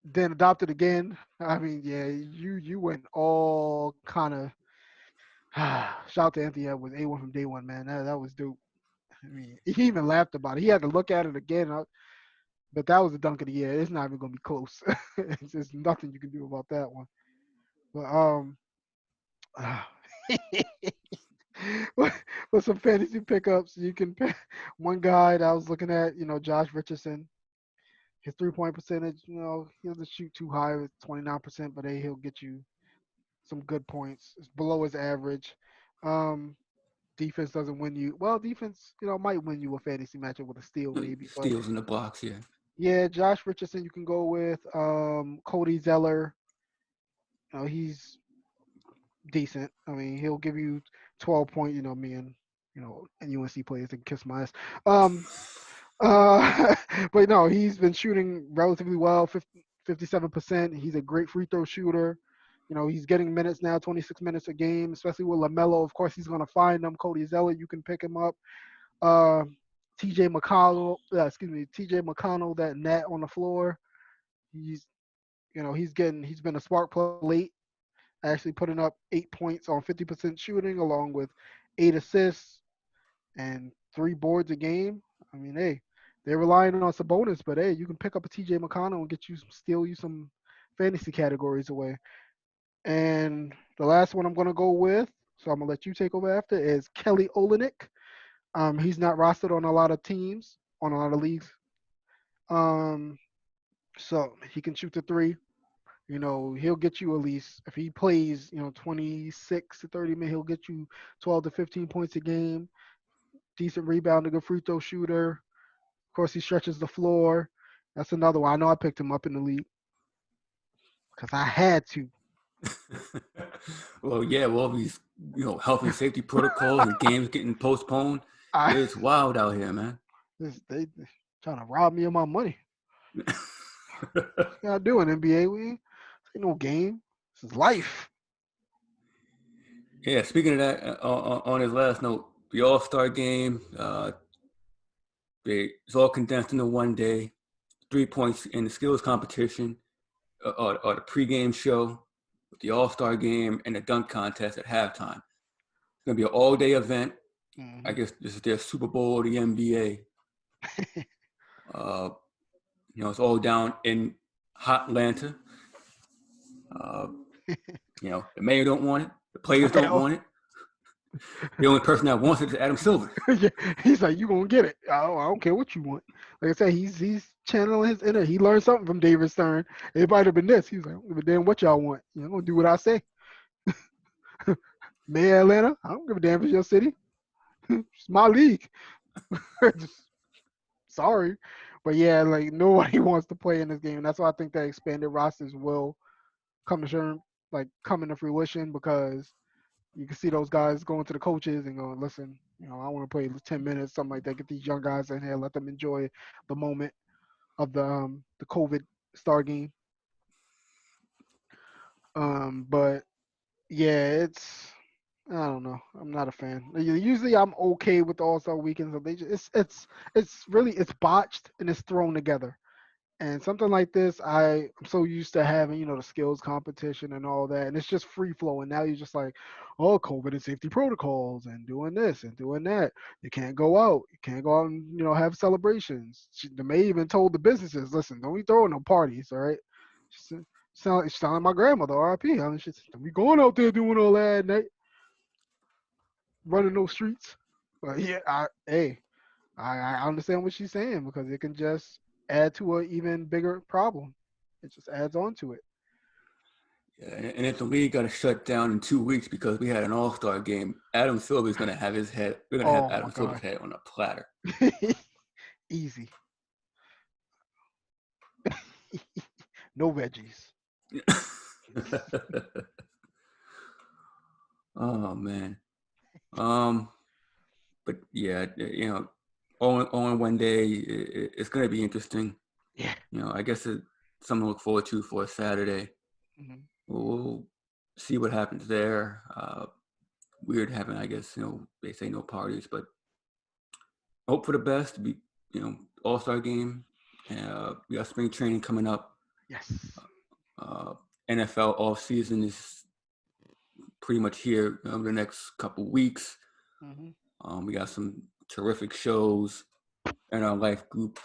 then adopted again. I mean, yeah, you went all kind of. Shout out to Anthony Edwards, A1 from day one, man. That was dope. I mean, he even laughed about it. He had to look at it again. But that was the dunk of the year. It's not even gonna be close. It's just nothing you can do about that one. But with some fantasy pickups, you can pick one guy that I was looking at. Josh Richardson. His 3-point percentage, he doesn't shoot too high. It's 29%, but he'll get you some good points. It's below his average. Um, Defense doesn't win you. Well, defense, might win you a fantasy matchup with a steal maybe, but
Steals in the box, yeah.
yeah, Josh Richardson you can go with. Cody Zeller, he's decent. I mean, he'll give you 12 point. Me and UNC players can kiss my ass. Um, but no, he's been shooting relatively well. 57%. He's a great free throw shooter. He's getting minutes now, 26 minutes a game, especially with LaMelo. Of course, he's going to find them. Cody Zeller, you can pick him up. Uh, TJ McConnell, that net on the floor. He's, he's been a spark plug late, actually putting up 8 points on 50% shooting, along with 8 assists and 3 boards a game. I mean, hey, they're relying on Sabonis, but hey, you can pick up a TJ McConnell and steal you some fantasy categories away. And the last one I'm gonna go with, so I'm gonna let you take over after, is Kelly Olynyk. He's not rostered on a lot of teams, on a lot of leagues. Um, so he can shoot the three. He'll get you at least if he plays, 26 to 30 minutes, he'll get you 12 to 15 points a game. Decent rebounder, good free throw shooter. Of course, he stretches the floor. That's another one. I know I picked him up in the league because I had to.
Well, yeah, well, these health and safety protocols and games getting postponed.
I
It's wild out here, man.
they trying to rob me of my money. What y'all doing, NBA? This ain't no game. This is life.
Yeah, speaking of that, on his last note, the All-Star game, it's all condensed into one day. 3 points in the skills competition, or the pregame show, with the All-Star game and the dunk contest at halftime. It's gonna be an all-day event.
Mm-hmm.
I guess this is their Super Bowl of the NBA. It's all down in hot Atlanta. The mayor don't want it. The players don't want it. The only person that wants it is Adam Silver.
Yeah, he's like, you gonna get it. I don't care what you want. Like I said, he's channeling his inner. He learned something from David Stern. It might have been this. He's like, I don't give a damn what y'all want. I'm gonna do what I say. Mayor Atlanta, I don't give a damn if it's your city. It's my league. Just, sorry. But yeah, like nobody wants to play in this game. That's why I think that expanded rosters will come into fruition, because you can see those guys going to the coaches and going, listen, I want to play 10 minutes, something like that. Get these young guys in here, let them enjoy the moment of the COVID star game. But yeah, I don't know. I'm not a fan. Usually I'm okay with the All Star weekends. But it's botched and it's thrown together. And something like this, I'm so used to having, the skills competition and all that, and it's just free flowing. Now you're just like, oh, COVID and safety protocols and doing this and doing that. You can't go out. You can't go out and have celebrations. They may even told the businesses, listen, don't be throwing no parties, all right? Sound like my grandmother, R.I.P. I mean, don't be going out there doing all that at night, running those streets. But yeah, I understand what she's saying, because it can just add to an even bigger problem. It just adds on to it.
Yeah, and if the league got to shut down in 2 weeks because we had an All-Star game, Adam Silver's going to have his head. We're going to have
Oh my
Adam Silver's
God.
head on a platter.
Easy. No veggies.
Oh man. But yeah, all in one day, it's going to be interesting.
Yeah.
I guess it's something to look forward to for a Saturday.
Mm-hmm.
We'll see what happens there. Weird having, I guess, they say no parties, but hope for the best. All-Star game. We got spring training coming up.
Yes.
NFL off season is pretty much here over the next couple weeks.
Mm-hmm.
We got some terrific shows in our Life Group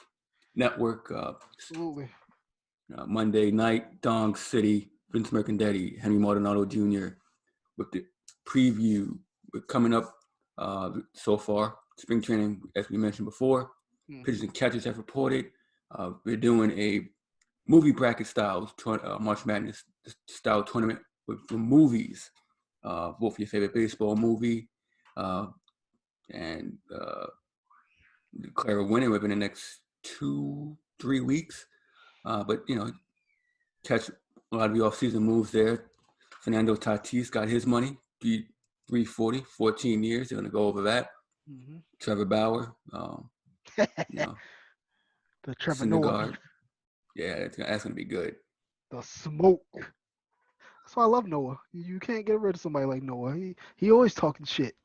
network.
Absolutely.
Monday night, Dong City, Vince Mercandetti, Henry Maldonado Jr. with the preview coming up so far. Spring training, as we mentioned before.
Mm-hmm.
Pitchers and catchers have reported. We're doing a movie bracket style March Madness style tournament with movies. Vote for your favorite baseball movie, and declare a winner within the next 2-3 weeks. But catch a lot of the off-season moves there. Fernando Tatis got his money, 340, 14 years. They're going to go over that.
Mm-hmm.
Trevor Bauer,
The Trevor Noah
Syndergaard.
beef.
Yeah, that's going to be good.
The smoke. That's why I love Noah. You can't get rid of somebody like Noah. He always talking shit.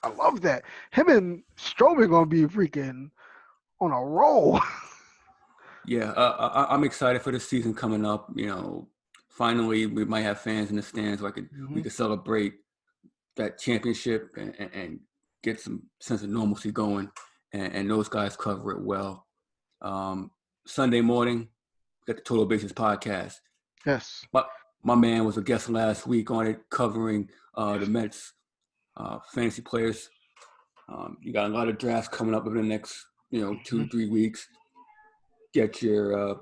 I love that. Him and Strowman gonna be freaking on a roll.
Yeah, I'm excited for the season coming up. Finally we might have fans in the stands where we
hmm
could celebrate that championship and get some sense of normalcy going. And those guys cover it well. Um, Sunday morning, got the Total Bases podcast.
Yes.
My man was a guest last week on it, covering the Mets fantasy players. You got a lot of drafts coming up over the next 2-3 weeks. Get your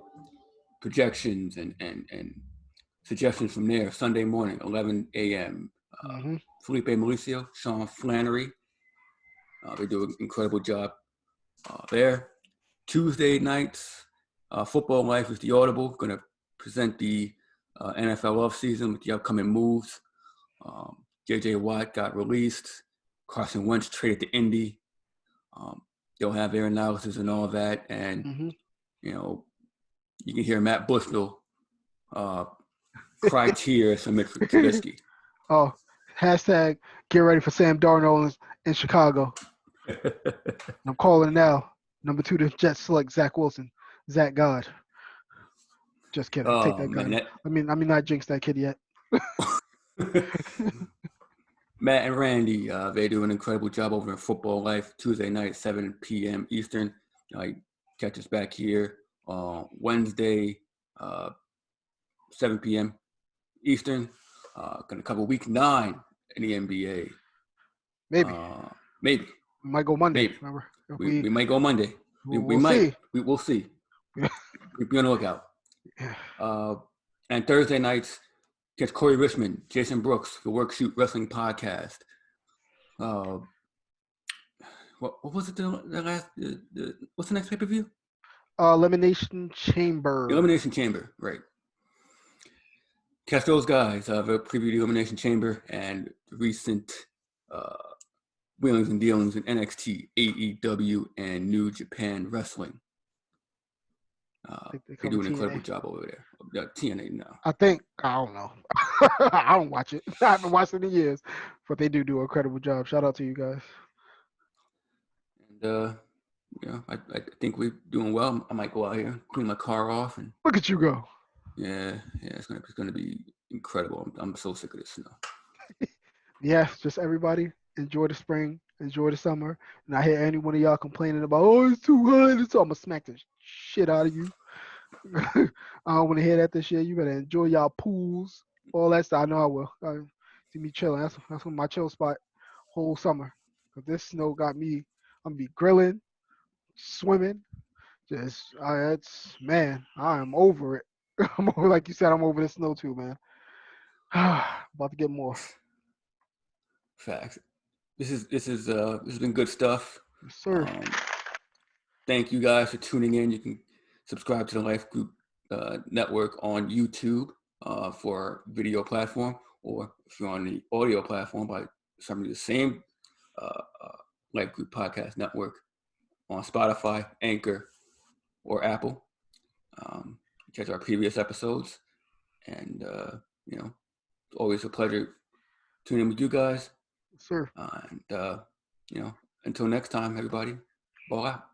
projections and suggestions from there. Sunday morning, 11 a.m.
hmm
Felipe Malicio, Sean Flannery. They do an incredible job there. Tuesday nights, Football Life is the Audible. Going to present the NFL offseason with the upcoming moves. J.J. Watt got released. Carson Wentz traded to Indy. They'll have their analysis and all that. And,
hmm
you can hear Matt Bushville cry tears for Mitch Trubisky.
Oh, hashtag get ready for Sam Darnold in Chicago. I'm calling it now. Number 2, the Jets select Zach Wilson. Zach God. Just kidding. Take
Oh,
that gun.
man.
I mean, not jinx that kid yet.
Matt and Randy, they do an incredible job over in Football Life. Tuesday night, 7 p.m. Eastern. Catch us back here Wednesday, 7 p.m. Eastern. Going to cover week 9 in the NBA.
Maybe.
Maybe.
We might go Monday.
Maybe.
Remember? If
We might go Monday. We
we'll
might.
see.
We'll see. Be on the lookout. And Thursday nights, catch Corey Richmond, Jason Brooks, the Work Shoot Wrestling Podcast. What was it? The last? What's the next pay per view?
Elimination Chamber.
Elimination Chamber, right? Catch those guys. They'll preview the Elimination Chamber and recent wheelings and dealings in NXT, AEW, and New Japan Wrestling. They do an incredible job over there. TNA now.
I think. I don't know. I don't watch it. I haven't watched it in years, but they do an incredible job. Shout out to you guys.
And I think we're doing well. I might go out here, clean my car off, and
Look at you go.
yeah, it's gonna be incredible. I'm so sick of this snow.
Yes, just everybody enjoy the spring, enjoy the summer. And I hear any one of y'all complaining about, oh, it's too hot. I'm gonna smack the shit out of you. I don't want to hear that this year. You better enjoy y'all pools, all that stuff. I know I will. See me chilling. That's my chill spot whole summer. Cause this snow got me. I'm gonna be grilling, swimming. It's man. I am over it. I'm over, like you said. I'm over the snow too, man. About to get more.
Facts. This has been good stuff.
Yes, sir.
Thank you guys for tuning in. You can subscribe to the Life Group Network on YouTube for our video platform, or if you're on the audio platform, by some of the same Life Group Podcast Network on Spotify, Anchor, or Apple. Catch our previous episodes, and it's always a pleasure tuning in with you guys.
Yes, sir.
And until next time, everybody, ball out.